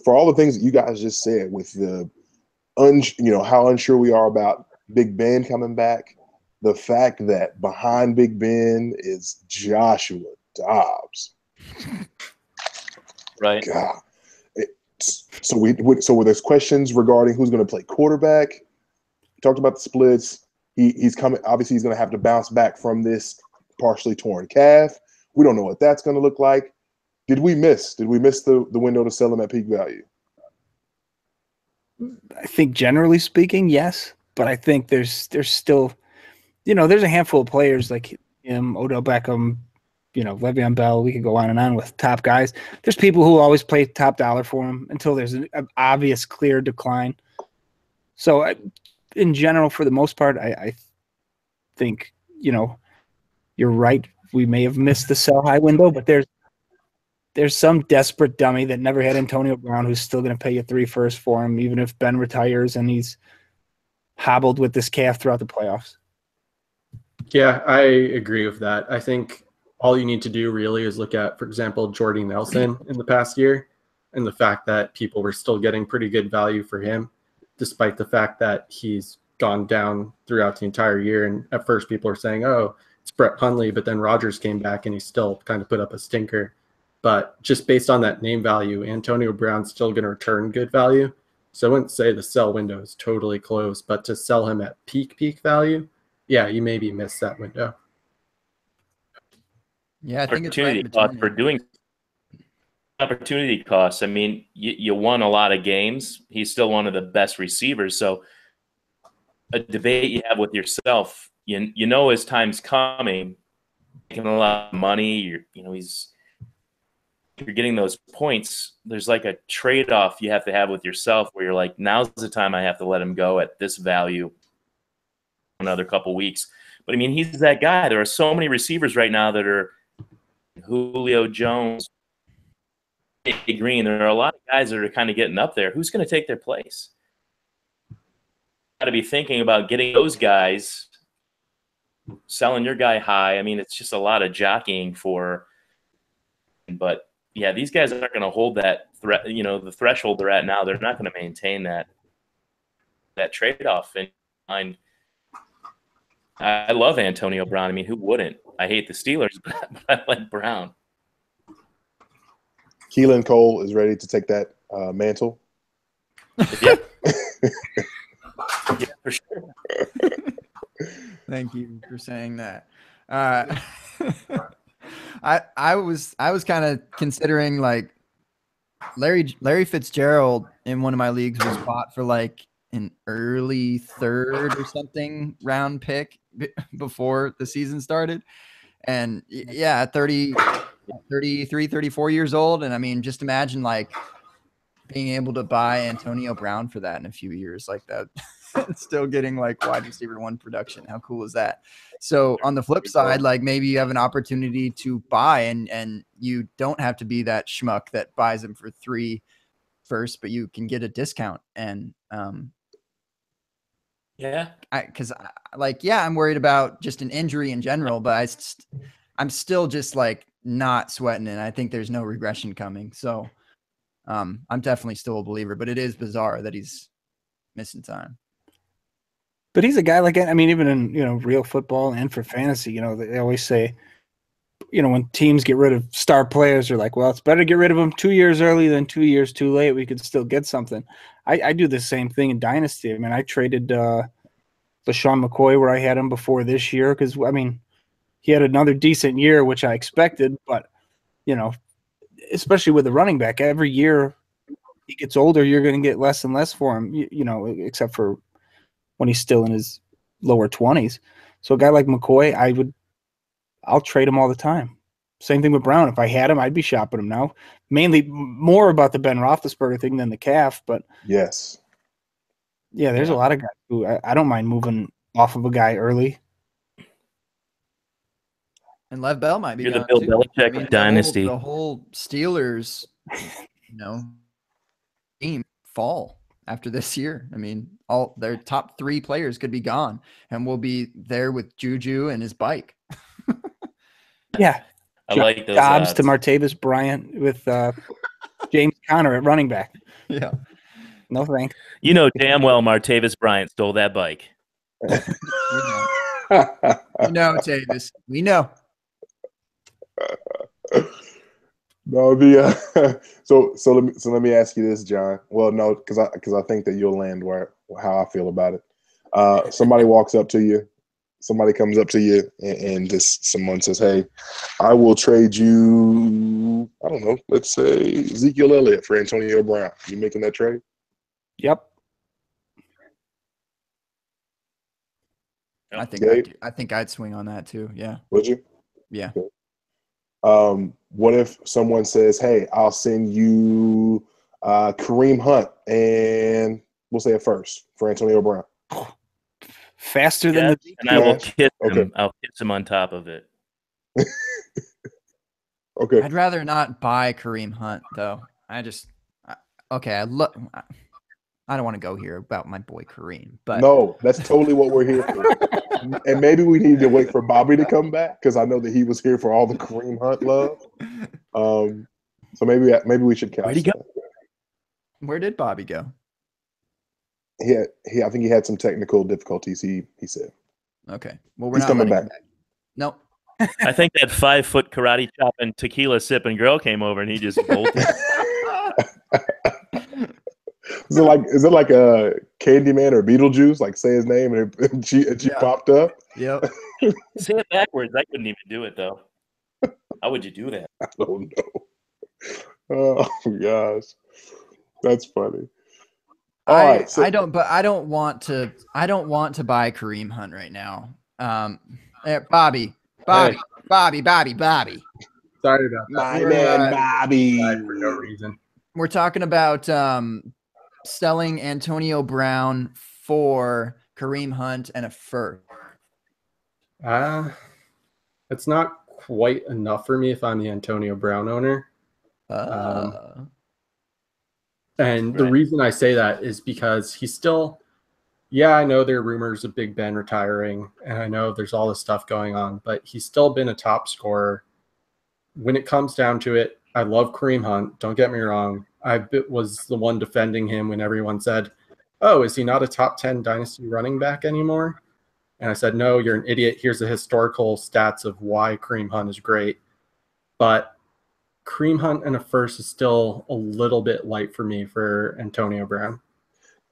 For all the things that you guys just said, with the how unsure we are about Big Ben coming back, the fact that behind Big Ben is Joshua Dobbs. Right. God. So there's questions regarding who's going to play quarterback. We talked about the splits. He's coming. Obviously, he's going to have to bounce back from this partially torn calf. We don't know what that's going to look like. Did we miss the window to sell him at peak value? I think generally speaking, yes. But I think there's still, there's a handful of players like him, Odell Beckham, Le'Veon Bell. We could go on and on with top guys. There's people who always play top dollar for him until there's an obvious, clear decline. So, in general, for the most part, I think, you're right. We may have missed the sell high window, but there's some desperate dummy that never had Antonio Brown who's still going to pay you 3 firsts for him, even if Ben retires and he's hobbled with this calf throughout the playoffs. Yeah, I agree with that. I think all you need to do really is look at, for example, Jordy Nelson in the past year, and the fact that people were still getting pretty good value for him, despite the fact that he's gone down throughout the entire year. And at first people are saying, oh, it's Brett Hundley, but then Rodgers came back and he still kind of put up a stinker. But just based on that name value, Antonio Brown's still going to return good value. So I wouldn't say the sell window is totally closed, but to sell him at peak value, yeah, you maybe missed that window. Yeah, I think it's Opportunity right cost for doing opportunity costs. I mean, you won a lot of games. He's still one of the best receivers. So a debate you have with yourself, his time's coming, making a lot of money. You're getting those points. There's like a trade-off you have to have with yourself where you're like, now's the time I have to let him go at this value another couple weeks. But I mean, he's that guy. There are so many receivers right now that are Julio Jones, Green. There are a lot of guys that are kind of getting up there. Who's going to take their place? Got to be thinking about getting those guys, selling your guy high. I mean, it's just a lot of jockeying for. But yeah, these guys aren't going to hold that the threshold they're at now. They're not going to maintain that trade-off. And I love Antonio Brown. I mean, who wouldn't? I hate the Steelers, but I like Brown. Keelan Cole is ready to take that mantle. Yeah. Yeah, for sure. Thank you for saying that. I was kind of considering like Larry Fitzgerald in one of my leagues was bought for like an early third or something round pick before the season started. And yeah, 33, 34 years old. And I mean, just imagine like being able to buy Antonio Brown for that in a few years like that. Still getting like wide receiver 1 production. How cool is that? So on the flip side, like maybe you have an opportunity to buy and you don't have to be that schmuck that buys him for 3 first, but you can get a discount. And yeah, I'm worried about just an injury in general, but I'm still just like not sweating it. I think there's no regression coming. So I'm definitely still a believer, but it is bizarre that he's missing time. But he's a guy like, I mean, even in, real football and for fantasy, they always say, when teams get rid of star players, they're like, well, it's better to get rid of them 2 years early than 2 years too late. We could still get something. I do the same thing in Dynasty. I mean, I traded LaShawn McCoy where I had him before this year because, I mean, he had another decent year, which I expected. But, especially with the running back, every year he gets older, you're going to get less and less for him, except for when he's still in his lower 20s. So a guy like McCoy, I'll trade him all the time. Same thing with Brown. If I had him, I'd be shopping him now. Mainly more about the Ben Roethlisberger thing than the calf, but yes. Yeah, there's a lot of guys who I don't mind moving off of a guy early. And Lev Bell might be You're the gone Bill too. Belichick dynasty. The whole Steelers, team fall after this year. I mean, all their top 3 players could be gone, and we'll be there with Juju and his bike. Yeah. I like those Dobbs odds. to Martavis Bryant with James Conner at running back. Yeah. No thanks. You know damn well Martavis Bryant stole that bike. We know, Tavis. We know. No, so let me ask you this, John. Well, no, because I think that you'll land how I feel about it. Somebody walks up to you, somebody comes up to you, and someone says, "Hey, I will trade you. I don't know. Let's say Ezekiel Elliott for Antonio Brown. You making that trade?" Yep. I think I'd swing on that too. Yeah. Would you? Yeah. Okay. What if someone says, "Hey, I'll send you Kareem Hunt and we'll say a first for Antonio Brown." Faster than the and I will Cash? kiss him. Okay. I'll kiss him on top of it. Okay. I'd rather not buy Kareem Hunt though. I don't want to go here about my boy Kareem, but No, that's totally what we're here for. And maybe we need to wait for Bobby to come back because I know that he was here for all the Kareem Hunt love. So maybe we should couch Where'd he go? that. Where did Bobby go? I think he had some technical difficulties. He said. Okay. Well, we're He's not coming letting him back. Nope. I think that 5-foot karate chop and tequila sipping girl came over and he just bolted. Is it like a Candyman or Beetlejuice? Like say his name and she popped up. Yep. Say it backwards. I couldn't even do it though. How would you do that? I don't know. Oh gosh, that's funny. All right, so I don't want to buy Kareem Hunt right now. Bobby. Hey. Bobby. Sorry about that. my we're, man Bobby. For no reason. We're talking about selling Antonio Brown for Kareem Hunt and a first. It's not quite enough for me if I'm the Antonio Brown owner. And the reason I say that is because he's still, I know there are rumors of Big Ben retiring, and I know there's all this stuff going on, but he's still been a top scorer. When it comes down to it, I love Kareem Hunt. Don't get me wrong. I was the one defending him when everyone said, "Oh, is he not a top 10 dynasty running back anymore?" And I said, "No, you're an idiot. Here's the historical stats of why Kareem Hunt is great." But Kareem Hunt and a first is still a little bit light for me for Antonio Brown.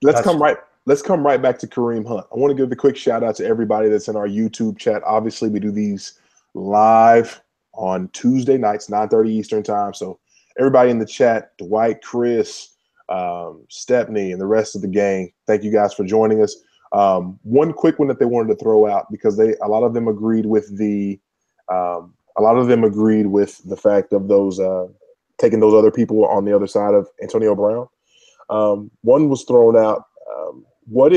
Let's come right back to Kareem Hunt. I want to give a quick shout out to everybody that's in our YouTube chat. Obviously, we do these live on Tuesday nights, 9:30 Eastern time. So everybody in the chat, Dwight, Chris, Stepney, and the rest of the gang, thank you guys for joining us. One quick one that they wanted to throw out because a lot of them agreed with the fact of those taking those other people on the other side of Antonio Brown. One was thrown out. What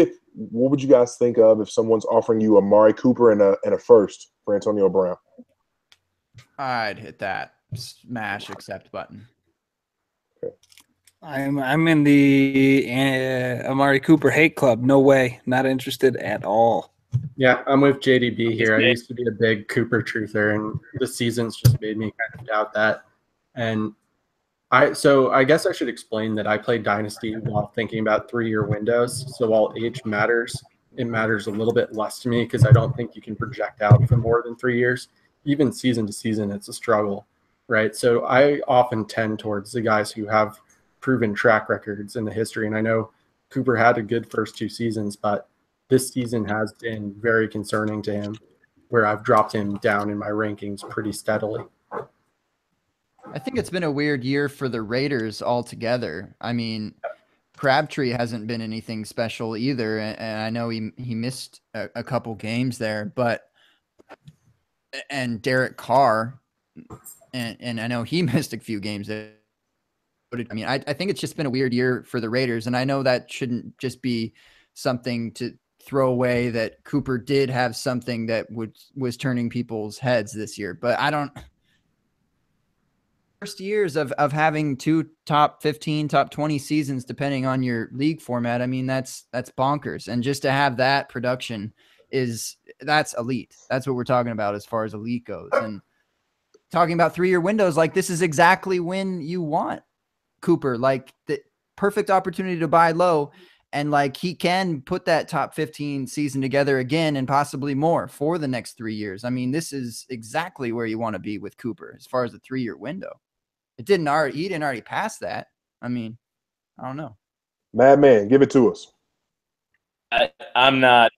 would you guys think of if someone's offering you Amari Cooper and a first for Antonio Brown? I'd hit that smash accept button. Okay. I'm in the Amari Cooper hate club. No way. Not interested at all. Yeah, I'm with JDB here. I used to be a big Cooper truther, and the season's just made me kind of doubt that. And I guess I should explain that I play Dynasty while thinking about 3-year windows. So while age matters, it matters a little bit less to me because I don't think you can project out for more than 3 years. Even season to season, it's a struggle, right? So I often tend towards the guys who have proven track records in the history. And I know Cooper had a good first 2 seasons, but this season has been very concerning to him, where I've dropped him down in my rankings pretty steadily. I think it's been a weird year for the Raiders altogether. I mean, Crabtree hasn't been anything special either, and I know he missed a couple games there, and Derek Carr, and I know he missed a few games there. I mean, I think it's just been a weird year for the Raiders, and I know that shouldn't just be something to throw away that Cooper did have something that was turning people's heads this year. But I don't. First years of having 2 top 15, top 20 seasons, depending on your league format. I mean, that's bonkers. And just to have that production that's elite. That's what we're talking about as far as elite goes. And talking about 3-year windows, like this is exactly when you want Cooper, like the perfect opportunity to buy low. And like he can put that top 15 season together again and possibly more for the next 3 years. I mean, this is exactly where you want to be with Cooper as far as the 3-year window. He didn't already pass that. I mean, I don't know. Madman, give it to us. I'm not.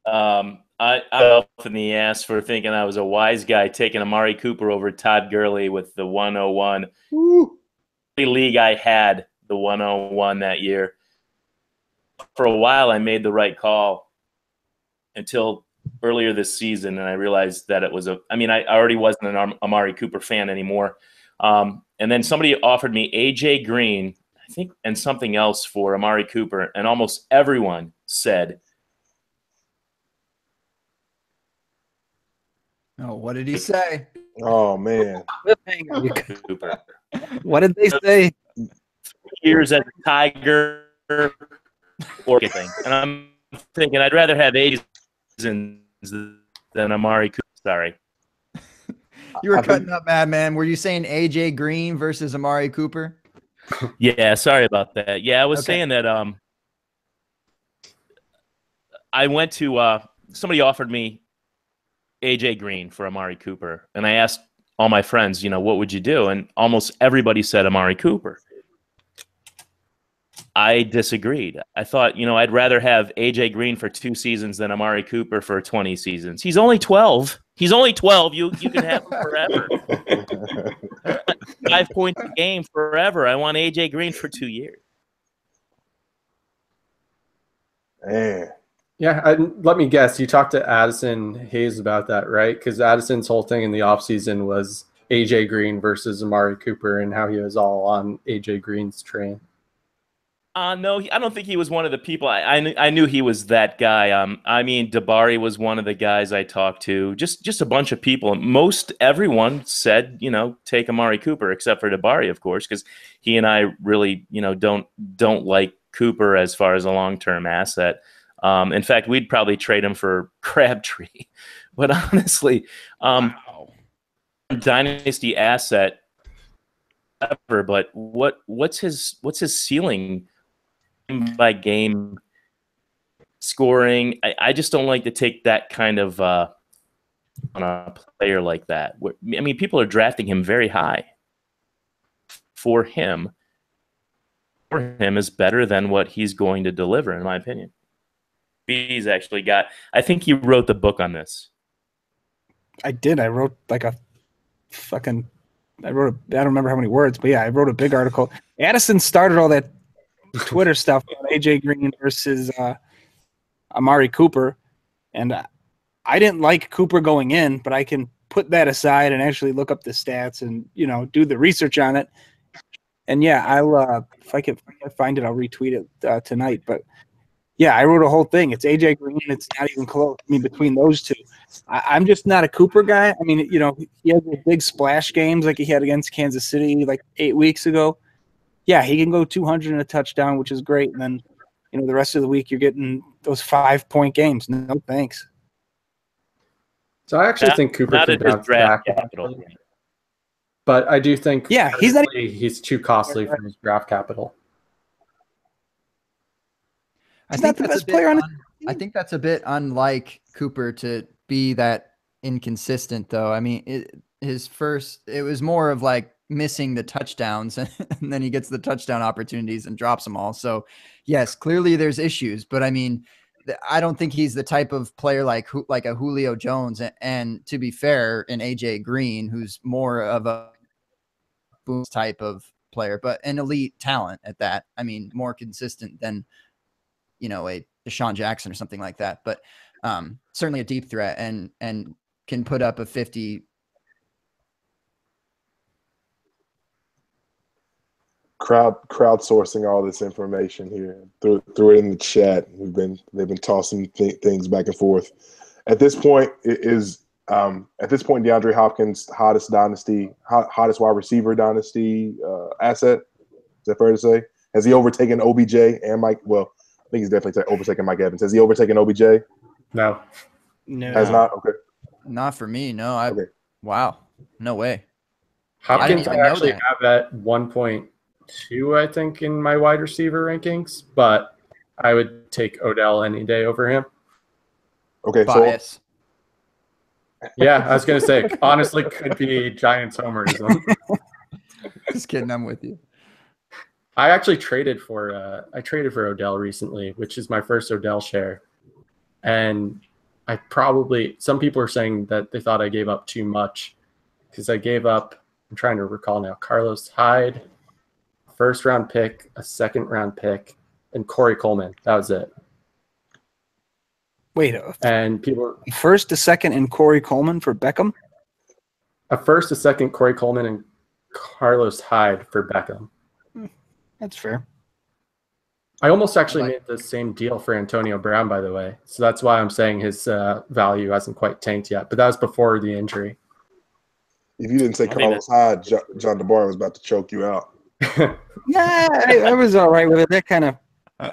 I fell in the ass for thinking I was a wise guy taking Amari Cooper over Todd Gurley with the 101. Woo. The league I had the 101 that year. For a while, I made the right call until earlier this season, and I realized that it was I already wasn't an Amari Cooper fan anymore. And then somebody offered me AJ Green, I think, and something else for Amari Cooper, and almost everyone said, "Oh, what did he say?" Oh man, Cooper. What did they say? 3 years as a Tiger or anything, and I'm thinking I'd rather have AJ than Amari Cooper. Sorry. You were cutting up, Madman. Were you saying AJ Green versus Amari Cooper? Yeah, sorry about that. Yeah, I was saying that I went to somebody offered me AJ Green for Amari Cooper, and I asked all my friends, what would you do? And almost everybody said Amari Cooper. I disagreed. I thought, I'd rather have AJ Green for 2 seasons than Amari Cooper for 20 seasons. He's only 12. He's only 12. You can have him forever. 5 points a game forever. I want AJ Green for 2 years. Man. Yeah, let me guess. You talked to Addison Hayes about that, right? Because Addison's whole thing in the offseason was AJ Green versus Amari Cooper and how he was all on AJ Green's train. No, I don't think he was one of the people. I knew he was that guy. Dabari was one of the guys I talked to. Just a bunch of people. Everyone said, take Amari Cooper, except for Dabari, of course, because he and I really, don't like Cooper as far as a long-term asset. In fact, we'd probably trade him for Crabtree. But honestly, dynasty asset ever. But what's his ceiling? By game scoring, I just don't like to take that kind of on a player like that. People are drafting him very high. For him is better than what he's going to deliver, in my opinion. He's actually got. I think he wrote the book on this. I did. I wrote like a fucking. I don't remember how many words, but yeah, I wrote a big article. Addison started all that Twitter stuff on AJ Green versus Amari Cooper, and I didn't like Cooper going in, but I can put that aside and actually look up the stats and do the research on it. And yeah, I'll if I can find it, I'll retweet it tonight. But yeah, I wrote a whole thing. It's AJ Green. It's not even close. Between those two, I'm just not a Cooper guy. He has the big splash games like he had against Kansas City like 8 weeks ago. Yeah, he can go 200 and a touchdown, which is great. And then, the rest of the week you're getting those 5-point games. No thanks. So I actually think Cooper can bounce back. Capital. But I do think he's too costly for his draft capital. I think that's a bit unlike Cooper to be that inconsistent, though. It was more of like missing the touchdowns, and then he gets the touchdown opportunities and drops them all. So, yes, clearly there's issues, but I don't think he's the type of player like a Julio Jones, and to be fair, an AJ Green, who's more of a boom type of player, but an elite talent at that. More consistent than a Deshaun Jackson or something like that, but certainly a deep threat and can put up a 50. crowdsourcing all this information here. Threw it in the chat. They've been tossing things back and forth. At this point, DeAndre Hopkins hottest wide receiver dynasty asset. Is that fair to say? Has he overtaken OBJ and Mike? Well, I think he's definitely overtaken Mike Evans. Has he overtaken OBJ? No. Has not. Okay. Not for me. No. Okay. Wow. No way. Hopkins I actually have at 1.2, I think, in my wide receiver rankings, but I would take Odell any day over him. Okay. Bias. Yeah, I was going to say, honestly, could be Giants homerism. Just kidding. I'm with you. I actually traded for Odell recently, which is my first Odell share. And some people are saying that they thought I gave up too much because I gave up, I'm trying to recall now, Carlos Hyde, first round pick, a second round pick, and Corey Coleman. That was it. Wait, and people first, a second, and Corey Coleman for Beckham? A first, a second, Corey Coleman, and Carlos Hyde for Beckham. That's fair. I almost actually made the same deal for Antonio Brown, by the way. So that's why I'm saying his value hasn't quite tanked yet. But that was before the injury. If you didn't say Carlos Hyde, John DeBar was about to choke you out. Nah, I was all right with it. That kind of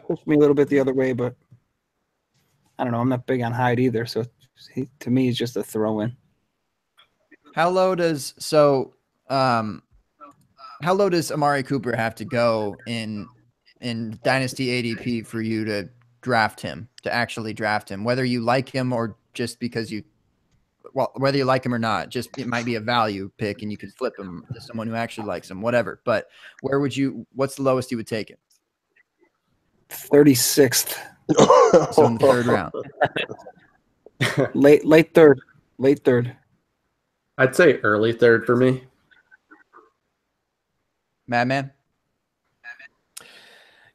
pushed me a little bit the other way, but I don't know. I'm not big on Hyde either. So to me, he's just a throw-in. How low does Amari Cooper have to go in Dynasty ADP for you to actually draft him, whether you like him or just because whether you like him or not, just it might be a value pick and you could flip him to someone who actually likes him, whatever. But what's the lowest you would take him? 36th. So in the third round. Late third. I'd say early third for me. Madman?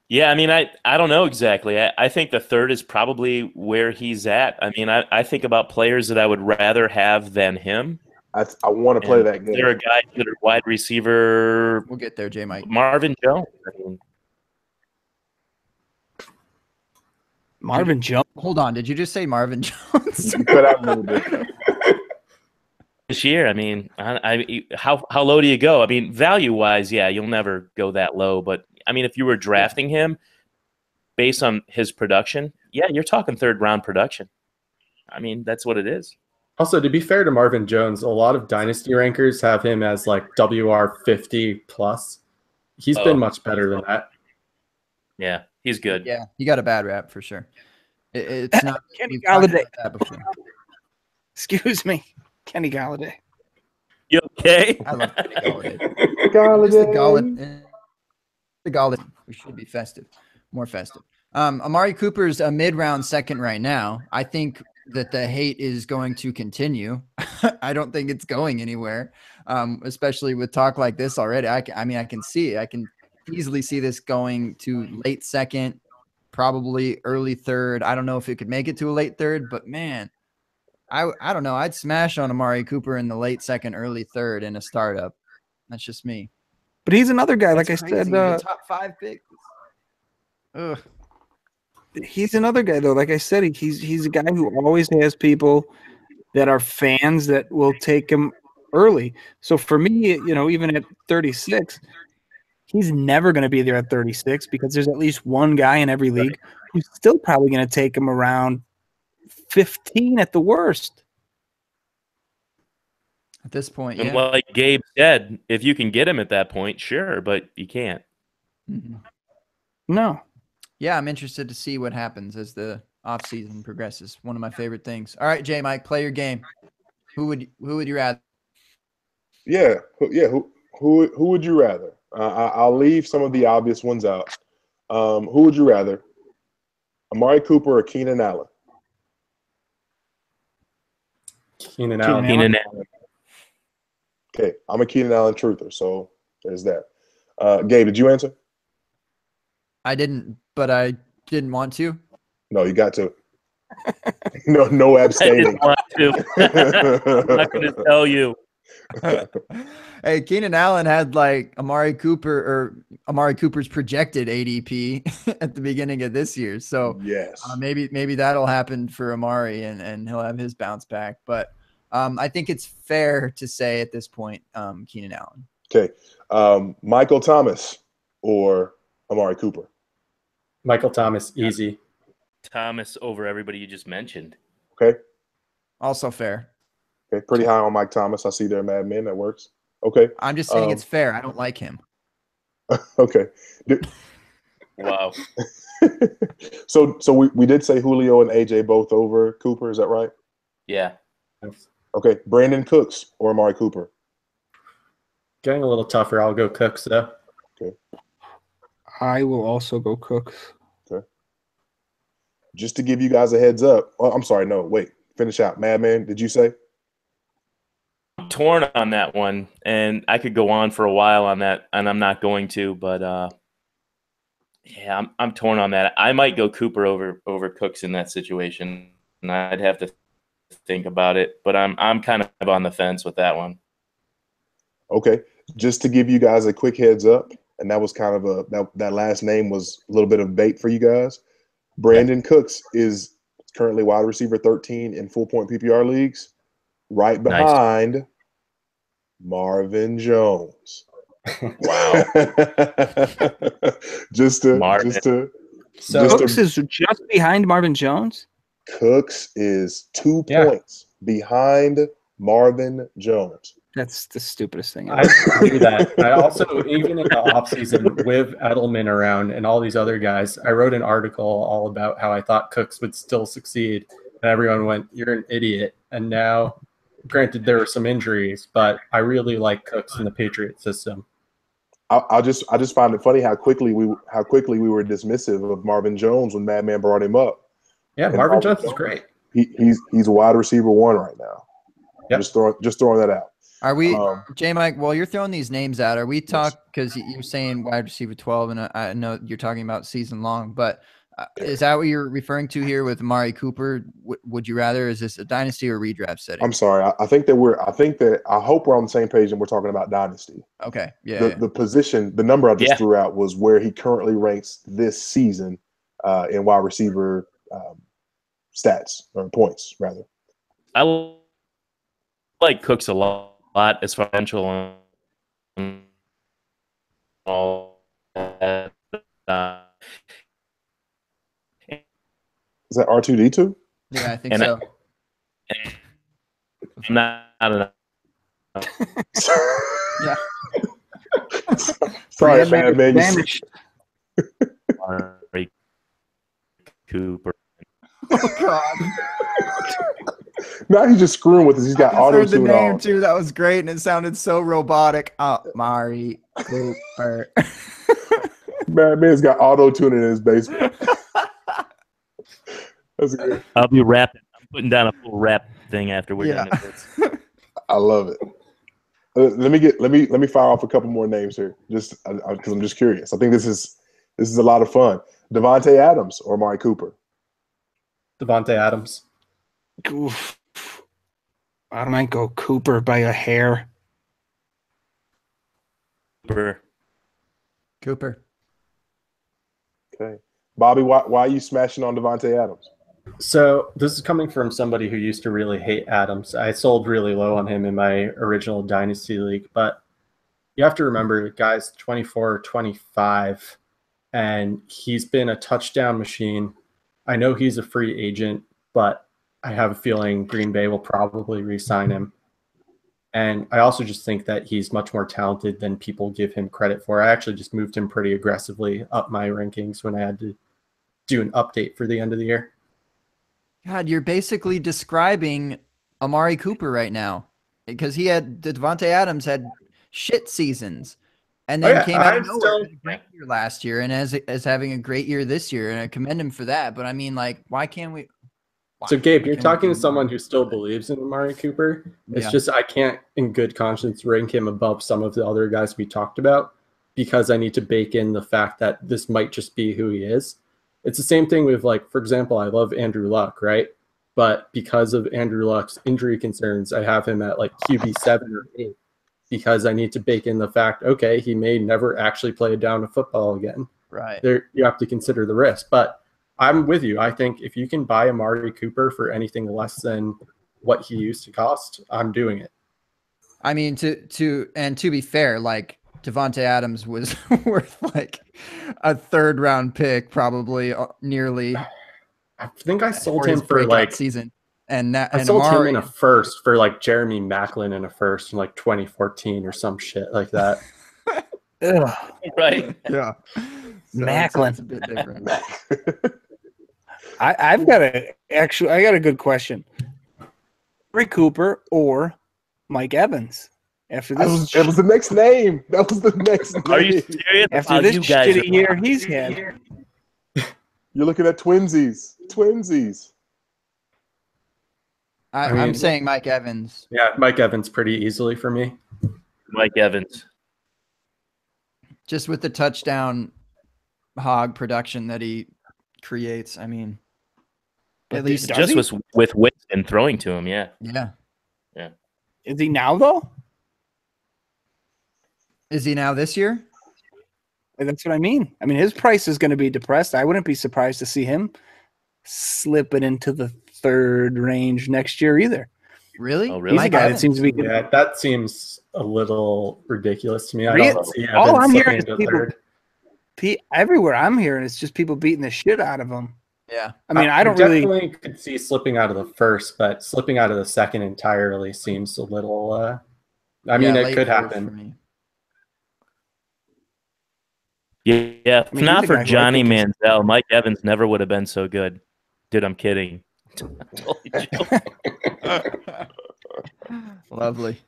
Yeah, I mean, I don't know exactly. I think the third is probably where he's at. I mean, I think about players that I would rather have than him. I want to play that game. There are guys that are wide receiver. We'll get there, J. Mike. Marvin Jones. Marvin Jones. Hold on. Did you just say Marvin Jones? You cut out a little bit. This year, I mean, how low do you go? I mean, value-wise, yeah, you'll never go that low. But, I mean, if you were drafting him based on his production, yeah, you're talking third-round production. I mean, that's what it is. Also, to be fair to Marvin Jones, a lot of dynasty rankers have him as like WR 50 plus. He's been much better than that. Yeah, he's good. Yeah, he got a bad rap for sure. It's not Kenny Galladay. That before. Excuse me, Kenny Galladay. You okay? I love Kenny Galladay. The Galladay. We should be festive, more festive. Amari Cooper's a mid-round second right now. I think that the hate is going to continue. I don't think it's going anywhere, especially with talk like this already. I mean, I can see it. I can easily see this going to late second, probably early third. I don't know if it could make it to a late third, but man, I don't know. I'd smash on Amari Cooper in the late second, early third in a startup. That's just me. But he's another guy, That's like crazy. I said. Top 5 pick. Ugh. He's another guy, though. Like I said, he's a guy who always has people that are fans that will take him early. So for me, even at 36, he's never going to be there at 36 because there's at least one guy in every league who's still probably going to take him around 15 at the worst. At this point, And yeah. like Gabe said, if you can get him at that point, sure, but you can't. Mm-hmm. No. Yeah, I'm interested to see what happens as the offseason progresses. One of my favorite things. All right, J. Mike, play your game. Who would you rather? Yeah. Who would you rather? I'll leave some of the obvious ones out. Who would you rather? Amari Cooper or Keenan Allen? Keenan Allen. Okay, I'm a Keenan Allen truther, so there's that. Gabe, did you answer? I didn't, but I didn't want to. No, you got to. No I abstaining. didn't want to. I'm not going to tell you. Hey, Keenan Allen had like Amari Cooper's projected ADP at the beginning of this year. So Yes. maybe that'll happen for Amari and he'll have his bounce back. But I think it's fair to say at this point, Keenan Allen. Okay. Michael Thomas or Amari Cooper? Michael Thomas, easy. Thomas over everybody you just mentioned. Okay. Also fair. Okay. Pretty high on Mike Thomas. I see there, Mad Men. That works. Okay. I'm just saying it's fair. I don't like him. Okay. Wow. So we did say Julio and AJ both over Cooper. Is that right? Yeah. Okay. Brandon Cooks or Amari Cooper? Getting a little tougher. I'll go Cooks, though. Okay. I will also go Cooks. Okay. Just to give you guys a heads up. Oh, I'm sorry. No, wait. Finish out. Madman, did you say? I'm torn on that one, and I could go on for a while on that, and I'm not going to. But yeah, I'm torn on that. I might go Cooper over Cooks in that situation, and I'd have to think about it. But I'm kind of on the fence with that one. Okay. Just to give you guys a quick heads up, and that was kind of that last name was a little bit of bait for you guys. Brandon Cooks is currently wide receiver 13 in full point PPR leagues, right behind Marvin Jones. Wow. Cooks is just behind Marvin Jones? Cooks is 2 points behind Marvin Jones. That's the stupidest thing I ever. do that. I also, even in the offseason with Edelman around and all these other guys, I wrote an article all about how I thought Cooks would still succeed. And everyone went, "You're an idiot." And now, granted, there were some injuries, but I really like Cooks in the Patriot system. I just find it funny how quickly we were dismissive of Marvin Jones when Madman brought him up. Yeah, And Marvin Jones is great. He's a wide receiver 1 right now. Yep. Just throwing that out. Are we, J Mike, while you're throwing these names out, are we because you're saying wide receiver 12, and I know you're talking about season long, but is that what you're referring to here with Amari Cooper? Would you rather, is this a dynasty or redraft setting? I'm sorry. I hope we're on the same page and we're talking about dynasty. Okay. Yeah. The position, the number I just threw out was where he currently ranks this season in wide receiver stats or points rather. I like Cooks a lot as financial and all that. Is that R2D2? Yeah, I think so. I'm not yeah. Sorry, man. Cooper. Oh God. Now he's just screwing with us. He's got auto heard the tune name on. too. That was great, and it sounded so robotic. Amari Cooper. Man's got auto tune in his basement. That's good. I'll be rapping. I'm putting down a full rap thing after we're done with this. I love it. Let me fire off a couple more names here, just because I'm just curious. I think this is a lot of fun. Devontae Adams or Amari Cooper? Devontae Adams. Oof. I might go Cooper by a hair. Cooper. Okay, Bobby, why are you smashing on Devontae Adams? So this is coming from somebody who used to really hate Adams. I sold really low on him in my original Dynasty League, but you have to remember, the guy's 24, 25, and he's been a touchdown machine. I know he's a free agent, but I have a feeling Green Bay will probably re-sign him. And I also just think that he's much more talented than people give him credit for. I actually just moved him pretty aggressively up my rankings when I had to do an update for the end of the year. God, you're basically describing Amari Cooper right now, because Devontae Adams had shit seasons and then came out of nowhere. Great year last year and as having a great year this year, and I commend him for that. But I mean, like, why can't we? So Gabe, you're talking to someone who still believes in Amari Cooper. It's just I can't in good conscience rank him above some of the other guys we talked about, because I need to bake in the fact that this might just be who he is. It's the same thing with, like, for example, I love Andrew Luck, right? but because of Andrew Luck's injury concerns, I have him at like QB7 or 8 because I need to bake in the fact, okay, he may never actually play a down of football again. Right. There, you have to consider the risk. But I'm with you. I think if you can buy Amari Cooper for anything less than what he used to cost, I'm doing it. I mean, to be fair, like Devontae Adams was worth like a 3rd round pick, probably nearly. I think I sold him his for breakout like season, and that I and sold Amari him in a 1st for like Jeremy Maclin in a 1st in like 2014 or some shit like that. Ugh, Right. Yeah, Macklin. It's a bit different. I've got I got a good question. Amari Cooper or Mike Evans after this? It was the next name. That was the next name. Are you serious? After Oh, this you guys shitty are- year he's had. You're looking at twinsies. Twinsies. I'm mean- saying Mike Evans. Yeah, Mike Evans pretty easily for me. Mike Evans. Just with the touchdown hog production that he creates. I mean, at least Does Just he? with Winston throwing to him, yeah. yeah. Is he now though? Is he now this year? That's what I mean. I mean, his price is going to be depressed. I wouldn't be surprised to see him slipping into the 3rd range next year either. Really? Oh, really? He's a guy that seems to be. Yeah, that seems a little ridiculous to me. I Really? don't see All Evans I'm slipping hearing is into people- 3rd. Everywhere I'm hearing, it's just people beating the shit out of him. Yeah. I mean, I don't really. definitely could see slipping out of the 1st, but slipping out of the 2nd entirely seems a little. I mean, it late could 4th happen. for me. Yeah. If I mean, not he's a for guy who I Johnny think is- Manziel, Mike Evans never would have been so good. Dude, I'm kidding. Totally joking. Lovely.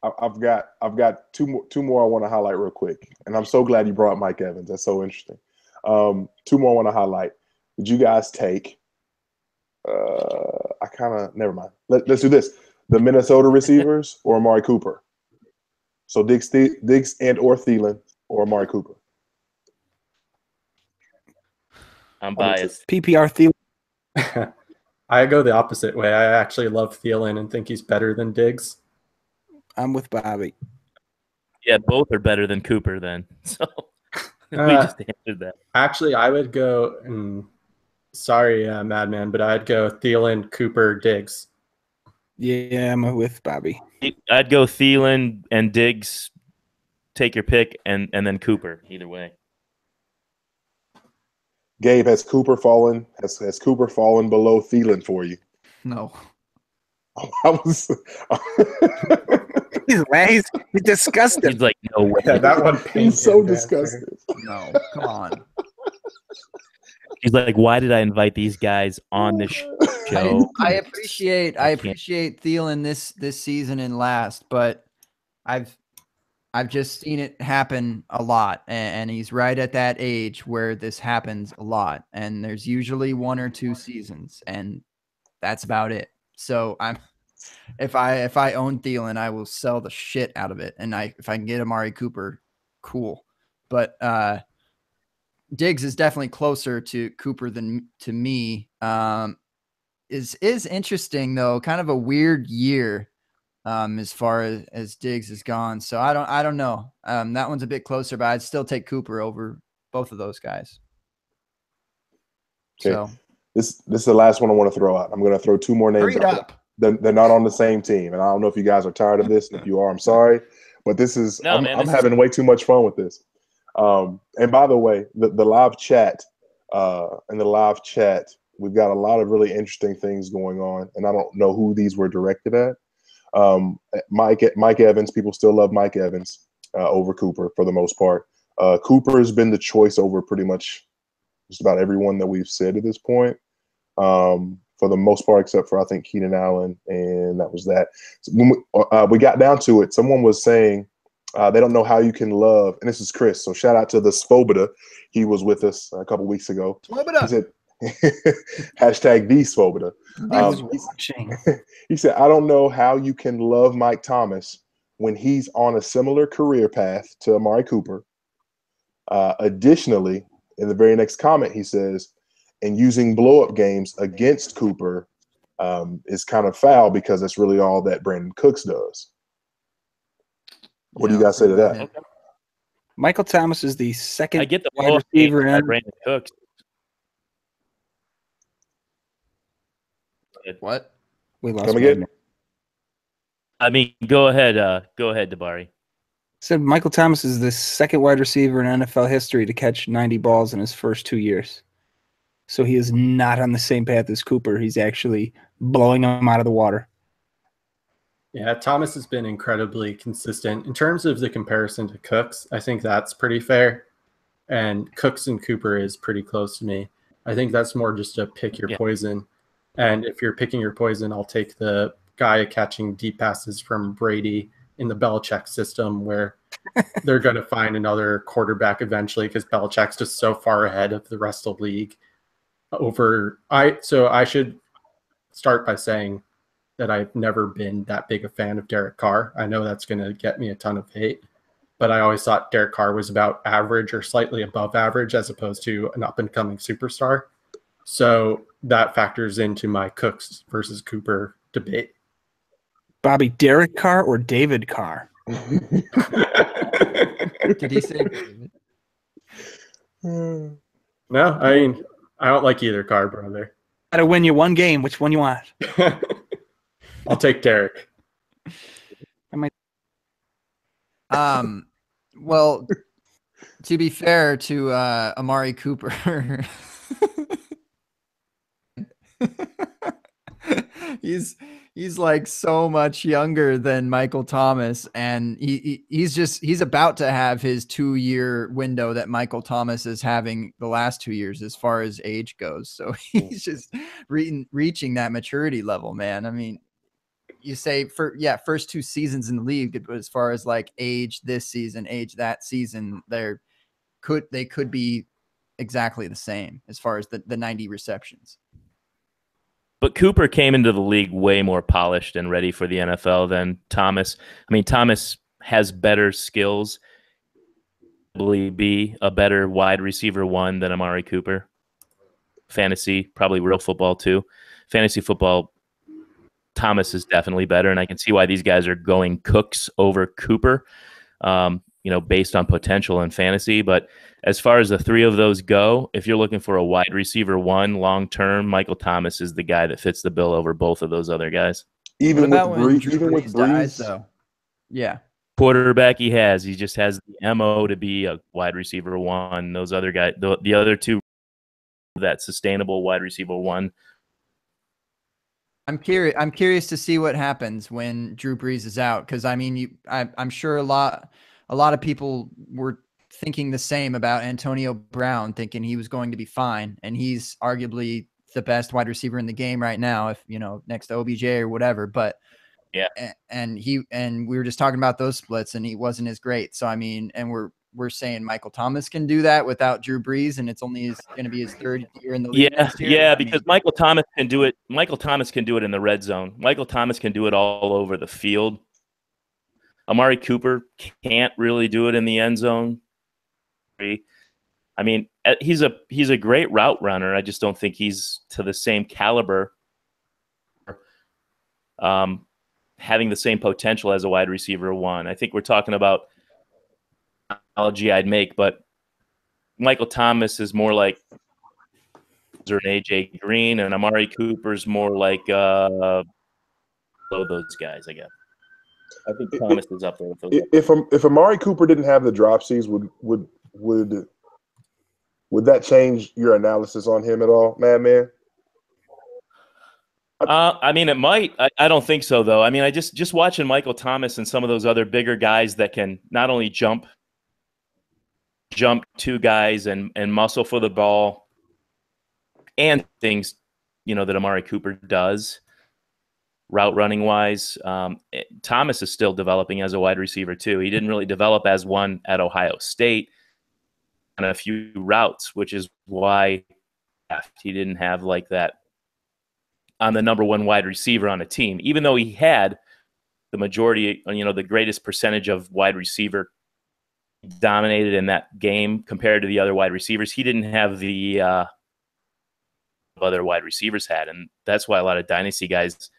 I've got two more I want to highlight real quick, and I'm so glad you brought Mike Evans. That's so interesting. 2 more I want to highlight. Would you guys take? I kind of never mind. Let's do this: the Minnesota receivers or Amari Cooper. So Diggs and or Thielen or Amari Cooper. I'm biased. PPR Thielen. I go the opposite way. I actually love Thielen and think he's better than Diggs. I'm with Bobby. Yeah, both are better than Cooper then. So we just answered that. Actually, I would go. Sorry, Madman, but I'd go Thielen, Cooper, Diggs. Yeah, I'm with Bobby. I'd go Thielen and Diggs. Take your pick, and then Cooper. Either way. Gabe, has Cooper fallen? Has Cooper fallen below Thielen for you? No. I was. He's disgusted. He's like, no way. Yeah, that one pains He's so me, disgusted. No. Come on. He's like, why did I invite these guys on this show? I appreciate Thielen this season and last, but I've just seen it happen a lot, and he's right at that age where this happens a lot, and there's usually 1 or 2 seasons, and that's about it. So if I own Thielen, I will sell the shit out of it, and if I can get Amari Cooper, cool. But Diggs is definitely closer to Cooper than to me. Is interesting though, kind of a weird year. As far as Diggs is gone. So I don't know. That one's a bit closer, but I'd still take Cooper over both of those guys. Okay. So This is the last one I want to throw out. I'm going to throw 2 more names hurry it out. up. They're not on the same team, and I don't know if you guys are tired of this. If you are, I'm sorry, but this is No, I'm, man, I'm this having way too much fun with this. And by the way, the live chat in the live chat, we've got a lot of really interesting things going on, and I don't know who these were directed at. Mike Evans, people still love Mike Evans over Cooper for the most part. Cooper has been the choice over pretty much just about everyone that we've said at this point, for the most part, except for I think Keenan Allen, and that was that. So when we got down to it, someone was saying they don't know how you can love, and this is Chris, so shout out to the Svoboda. He was with us a couple weeks ago. He said, hashtag the Svoboda. Watching. He said, I don't know how you can love Mike Thomas when he's on a similar career path to Amari Cooper. Additionally, in the very next comment, he says, and using blow-up games against Cooper is kind of foul because that's really all that Brandon Cooks does. What do you guys say to that? Okay. Michael Thomas is the second I get the wide blow-up receiver game by and Brandon Cooks. What? we lost Come Madman. again? I mean, go ahead, Dabari. Said Michael Thomas is the second wide receiver in NFL history to catch 90 balls in his first 2 years. So he is not on the same path as Cooper. He's actually blowing them out of the water. Yeah, Thomas has been incredibly consistent. In terms of the comparison to Cooks, I think that's pretty fair. And Cooks and Cooper is pretty close to me. I think that's more just a pick your poison. And if you're picking your poison, I'll take the guy catching deep passes from Brady in the Belichick system where they're going to find another quarterback eventually because Belichick's just so far ahead of the rest of the league. So I should start by saying that I've never been that big a fan of Derek Carr. I know that's going to get me a ton of hate, but I always thought Derek Carr was about average or slightly above average as opposed to an up-and-coming superstar. So that factors into my Cooks versus Cooper debate. Bobby, Derek Carr or David Carr? Did he say David? No, I mean, I don't like either Carr, brother. Got to win you one game. Which one you want? I'll take Derek. Well, to be fair to Amari Cooper, he's like so much younger than Michael Thomas, and he's about to have his 2-year window that Michael Thomas is having the last 2 years as far as age goes. So he's just reaching that maturity level, man. I mean, you say first 2 seasons in the league, but as far as like age this season, age that season, they could be exactly the same as far as the 90 receptions. But Cooper came into the league way more polished and ready for the NFL than Thomas. I mean, Thomas has better skills, probably be a better wide receiver one than Amari Cooper. Fantasy, probably real football too. Fantasy football, Thomas is definitely better, and I can see why these guys are going Cooks over Cooper, based on potential and fantasy. But as far as the 3 of those go, if you're looking for a wide receiver one long-term, Michael Thomas is the guy that fits the bill over both of those other guys. Even what about with when Brees, Drew even with Brees dies, Brees, though? Yeah. Quarterback he just has the MO to be a wide receiver one. Those other guys, the other 2, that sustainable wide receiver one. I'm curious to see what happens when Drew Brees is out, because I mean, I'm sure a lot of people were thinking the same about Antonio Brown, thinking he was going to be fine, and he's arguably the best wide receiver in the game right now, if next to OBJ or whatever. But yeah, and we were just talking about those splits, and he wasn't as great. So I mean, and we're saying Michael Thomas can do that without Drew Brees, and it's only going to be his 3rd year in the league next year. Yeah, because Michael Thomas can do it. Michael Thomas can do it in the red zone. Michael Thomas can do it all over the field. Amari Cooper can't really do it in the end zone. I mean, he's a great route runner. I just don't think he's to the same caliber, having the same potential as a wide receiver one. I think we're talking about analogy I'd make, but Michael Thomas is more like an AJ Green, and Amari Cooper's more like below those guys, I guess. I think Thomas is up there with those. If Amari Cooper didn't have the dropsies, would that change your analysis on him at all, Madman? I mean, it might. I don't think so, though. I mean, I just watching Michael Thomas and some of those other bigger guys that can not only jump 2 guys and muscle for the ball and things, that Amari Cooper does route running wise. Thomas is still developing as a wide receiver too. He didn't really develop as one at Ohio State on a few routes, which is why he didn't have like that on the number 1 wide receiver on a team, even though he had the majority, the greatest percentage of wide receiver dominated in that game compared to the other wide receivers. He didn't have the other wide receivers had. And that's why a lot of dynasty guys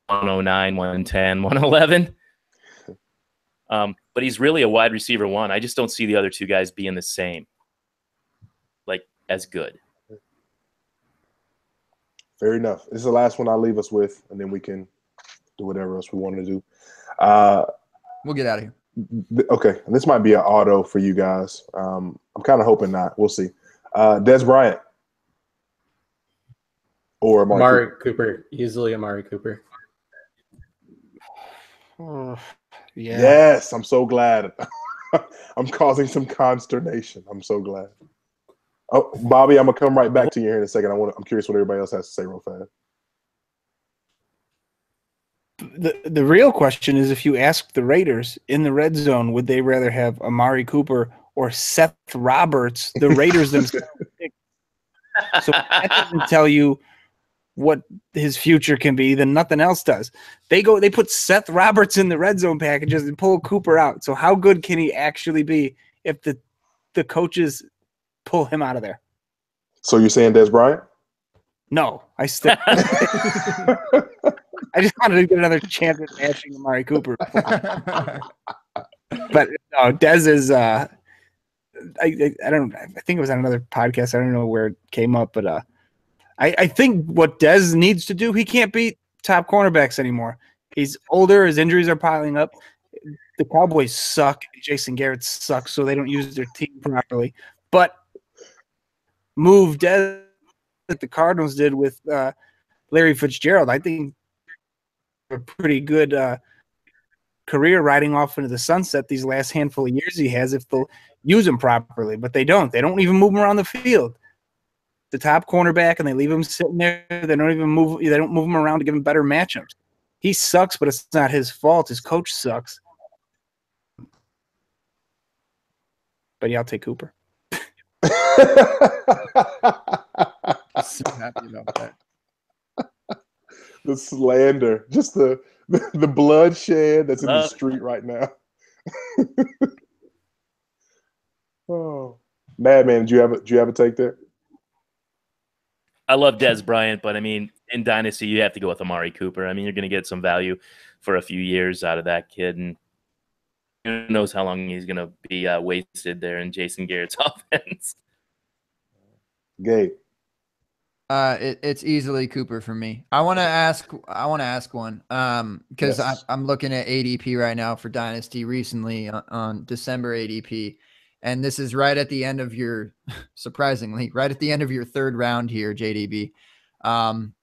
109, 110, 111. But he's really a wide receiver one. I just don't see the other two guys being the same, like as good. Fair enough. This is the last one I'll leave us with, and then we can do whatever else we want to do. We'll get out of here. Okay, this might be an auto for you guys. I'm kind of hoping not. We'll see. Des Bryant or Amari Cooper. Easily Amari Cooper. Yeah. Yes, I'm so glad. I'm causing some consternation. I'm so glad. Oh, Bobby, I'm gonna come right back to you here in a second. I'm curious what everybody else has to say real fast. The real question is, if you ask the Raiders in the red zone, would they rather have Amari Cooper or Seth Roberts? The Raiders themselves. So that doesn't tell you what his future can be, then nothing else does. They put Seth Roberts in the red zone packages and pull Cooper out. So how good can he actually be if the coaches pull him out of there? So you're saying Des Bryant? No, I still. I just wanted to get another chance at matching Amari Cooper. But no, Dez is. I don't. I think it was on another podcast. I don't know where it came up, but I think what Dez needs to do, he can't beat top cornerbacks anymore. He's older. His injuries are piling up. The Cowboys suck. Jason Garrett sucks, so they don't use their team properly. But move Dez that the Cardinals did with Larry Fitzgerald. I think a pretty good career riding off into the sunset these last handful of years he has if they'll use him properly. But they don't. They don't even move him around the field. The top cornerback, and they leave him sitting there. They don't even move. They don't move him around to give him better matchups. He sucks, but it's not his fault. His coach sucks. But yeah, I'll take Cooper. I'm so happy about that. The slander, just the bloodshed that's in the street right now. Oh, Madman, do you have a take there? I love Des Bryant, but I mean, in Dynasty, you have to go with Amari Cooper. I mean, you're going to get some value for a few years out of that kid, and who knows how long he's going to be wasted there in Jason Garrett's offense. Gabe. It's easily Cooper for me. I want to ask one because Yes. I'm looking at ADP right now for Dynasty recently on December ADP, and this is right at the end of your, surprisingly, right at the end of your third round here, JDB.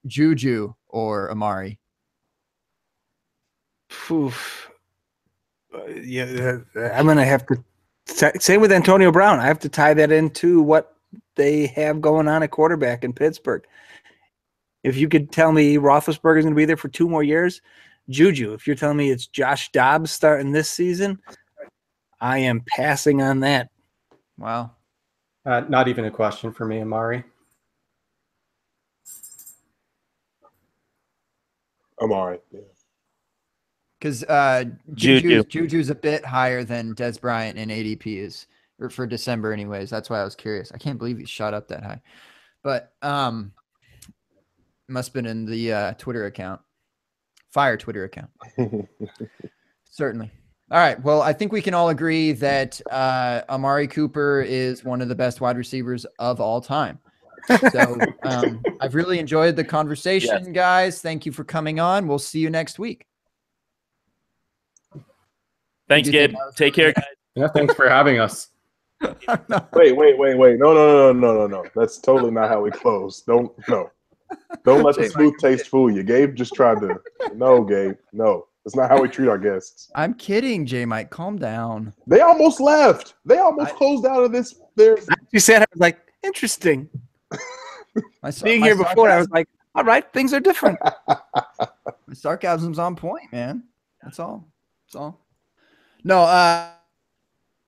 Juju or Amari? Oof. Yeah, I'm gonna have to. Same with Antonio Brown. I have to tie that into what they have going on at quarterback in Pittsburgh. If you could tell me Roethlisberger is going to be there for 2 more years, Juju. If you're telling me it's Josh Dobbs starting this season, I am passing on that. Wow. Not even a question for me, Amari. Amari. Yeah. Because Juju. Juju's a bit higher than Des Bryant in ADP is, or for December anyways. That's why I was curious. I can't believe he shot up that high. But must have been in the Twitter account. Fire Twitter account. Certainly. All right. Well, I think we can all agree that Amari Cooper is one of the best wide receivers of all time. So I've really enjoyed the conversation, guys. Thank you for coming on. We'll see you next week. Thanks, Gabe. Take care, guys. Yeah, thanks for having us. Wait. No. That's totally not how we close. Don't let the smooth taste fool you. Gabe just tried to. No, Gabe. No. That's not how we treat our guests. I'm kidding, J Mike. Calm down. They almost left. They almost closed out of this. You said, I was like, interesting. Being here before, I was like, all right, things are different. My sarcasm's on point, man. That's all. No, I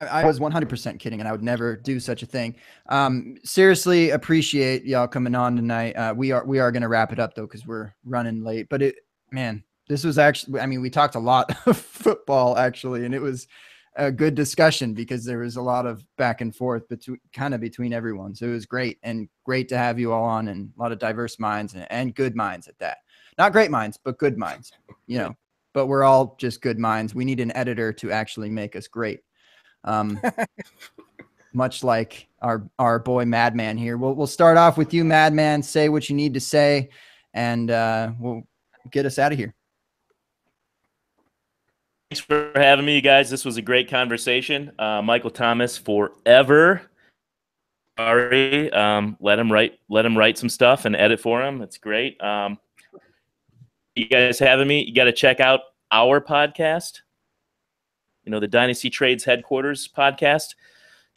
was 100% kidding, and I would never do such a thing. Seriously, appreciate y'all coming on tonight. We are going to wrap it up though, because we're running late. But this was actually, I mean, we talked a lot of football actually, and it was a good discussion because there was a lot of back and forth between everyone. So it was great, and great to have you all on, and a lot of diverse minds and good minds at that. Not great minds, but good minds, but we're all just good minds. We need an editor to actually make us great. Much like our boy Madman here. We'll start off with you, Madman. Say what you need to say, and we'll get us out of here. Thanks for having me, you guys. This was a great conversation. Michael Thomas forever. Sorry, let him write some stuff and edit for him. It's great. You guys having me? You got to check out our podcast. The Dynasty Trades Headquarters podcast.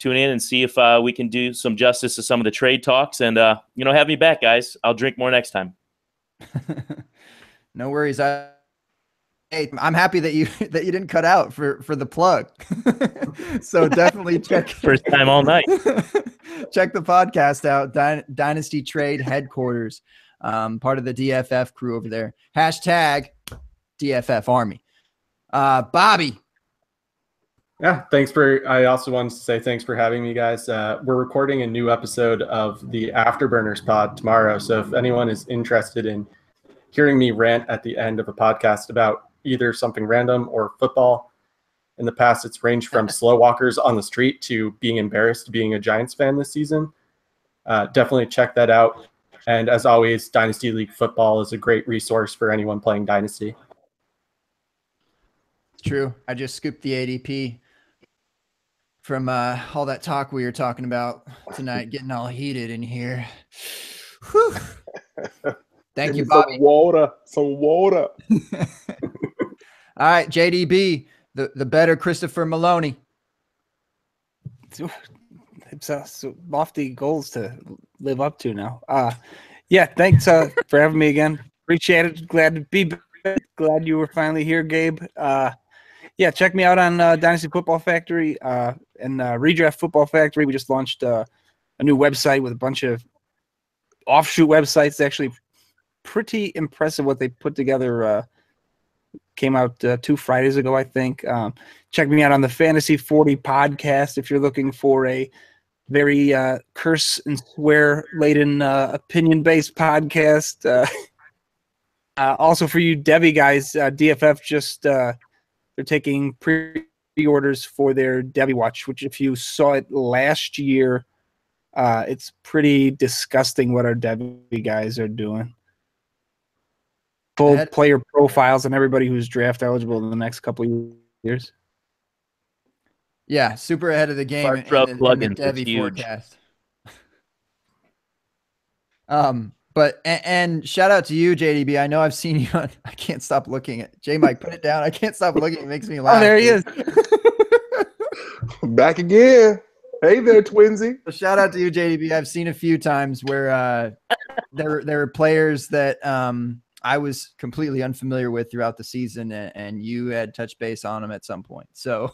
Tune in and see if we can do some justice to some of the trade talks, and have me back, guys. I'll drink more next time. No worries. I'm happy that you didn't cut out for the plug. So definitely check. First time all night. Check the podcast out. Dynasty Trade Headquarters, part of the DFF crew over there. Hashtag DFF Army. Bobby. Yeah, I also wanted to say thanks for having me, guys. We're recording a new episode of the Afterburners pod tomorrow. So if anyone is interested in hearing me rant at the end of a podcast about either something random or football, in the past it's ranged from slow walkers on the street to being embarrassed being a Giants fan this season. Definitely check that out. And as always, Dynasty League football is a great resource for anyone playing Dynasty. True. I just scooped the ADP from all that talk we were talking about tonight, getting all heated in here. Whew. Thank you, Bobby. Some water. All right, JDB, the better Christopher Maloney. It's so lofty goals to live up to now. Yeah, thanks for having me again. Appreciate it. Glad to be back. Glad you were finally here, Gabe. Yeah, check me out on Dynasty Football Factory and Redraft Football Factory. We just launched a new website with a bunch of offshoot websites. Actually, pretty impressive what they put together. Came out 2 Fridays ago, I think. Check me out on the Fantasy 40 podcast if you're looking for a very curse and swear-laden opinion-based podcast. Also for you Debbie guys, DFF just they're taking pre-orders for their Debbie Watch, which if you saw it last year, it's pretty disgusting what our Debbie guys are doing. Full player profiles on everybody who's draft eligible in the next couple of years. Yeah, super ahead of the game in the Debbie forecast. But and shout out to you, JDB. I know I've seen you on. I can't stop looking at J Mike. Put it down. I can't stop looking. It makes me laugh. Oh, there he is. Back again. Hey there, Twinsy. So shout out to you, JDB. I've seen a few times where there were players that I was completely unfamiliar with throughout the season, and you had touched base on them at some point. So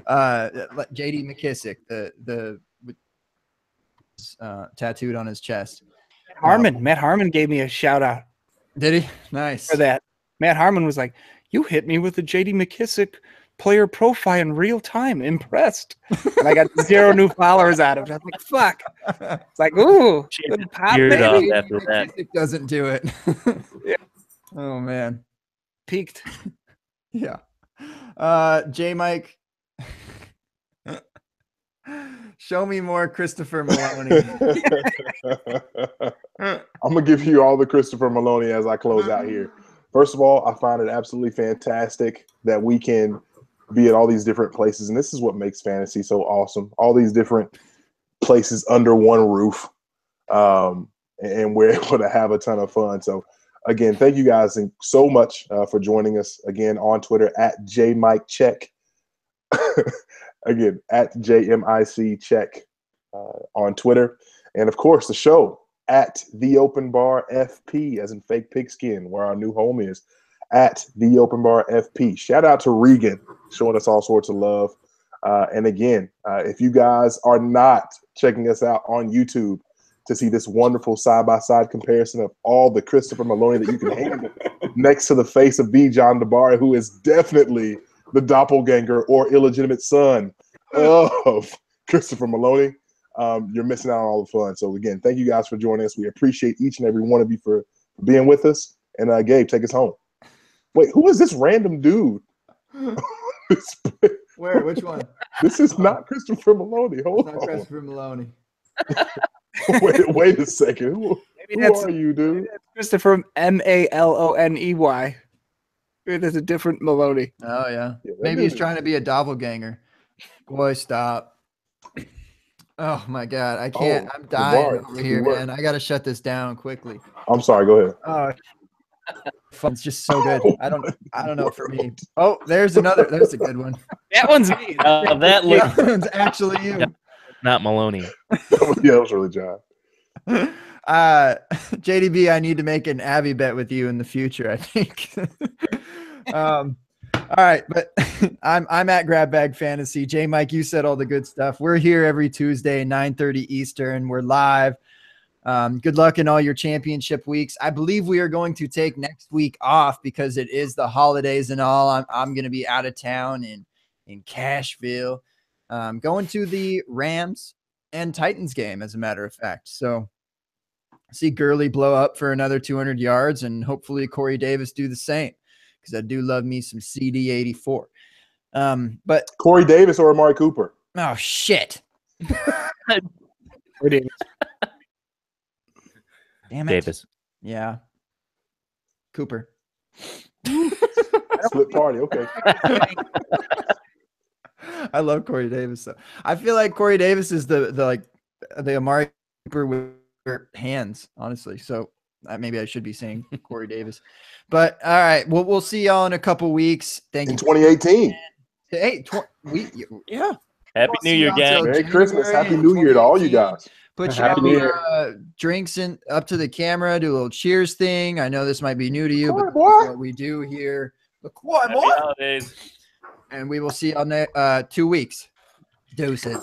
JD McKissick, the tattooed on his chest. Matt Harmon gave me a shout out. Did he? Nice. For that. Matt Harmon was like, "You hit me with the JD McKissick player profile in real time. Impressed." And I got 0 new followers out of it. I was like, fuck. It's like, ooh, good pop, baby. After that. McKissick doesn't do it. Yeah. Oh man. Peaked. Yeah. J Mike. Show me more Christopher Maloney. I'm going to give you all the Christopher Maloney as I close out here. First of all, I find it absolutely fantastic that we can be at all these different places. And this is what makes fantasy so awesome. All these different places under one roof. And we're able to have a ton of fun. So, again, thank you guys so much for joining us again on Twitter at JMikeCheck. Again, at JMICCheck on Twitter. And, of course, the show at The Open Bar FP, as in fake pigskin, where our new home is, at The Open Bar FP. Shout out to Regan, showing us all sorts of love. And, again, if you guys are not checking us out on YouTube to see this wonderful side-by-side comparison of all the Christopher Maloney that you can handle next to the face of B. John DeBari, who is definitely the doppelganger or illegitimate son of Christopher Maloney, you're missing out on all the fun. So again, thank you guys for joining us. We appreciate each and every one of you for being with us. And Gabe, take us home. Wait, who is this random dude? Where? Which one? This is not Christopher Maloney. Hold Not on. Christopher Maloney. Wait a second. Who are you, dude? Christopher Maloney. There's a different Maloney. Oh yeah. Yeah, Maybe he's trying to be a doppelganger. Boy, stop. Oh my God, I can't. I'm dying over here, man. I gotta shut this down quickly. I'm sorry. Go ahead. Oh, it's just so good. I don't know for me. Oh, there's another. There's a good one. That one's me. That looks That one's actually you. not Maloney. Yeah, that was really John. JDB, I need to make an Abby bet with you in the future, I think. All right, but I'm at Grab Bag Fantasy. J Mike, you said all the good stuff. We're here every Tuesday, 9:30 Eastern. We're live. Good luck in all your championship weeks. I believe we are going to take next week off because it is the holidays and all. I'm going to be out of town in Cashville, going to the Rams and Titans game, as a matter of fact. So see Gurley blow up for another 200 yards, and hopefully Corey Davis do the same, because I do love me some CD84. But Corey Davis or Amari Cooper? Oh, shit. Corey Davis. Damn it. Davis. Yeah. Cooper. Split party. Okay. I love Corey Davis, though. I feel like Corey Davis is the Amari Cooper with hands, honestly. So maybe I should be saying Corey Davis. But all right, we'll see y'all in a couple weeks. Thank you. In 2018. Hey, yeah. Happy New Year, gang. Merry Christmas. Happy New Year to all you guys. Put Happy New your drinks in up to the camera. Do a little cheers thing. I know this might be new to you, but Boy. this is what we do here. Happy holidays. And we will see y'all 2 weeks. Deuces.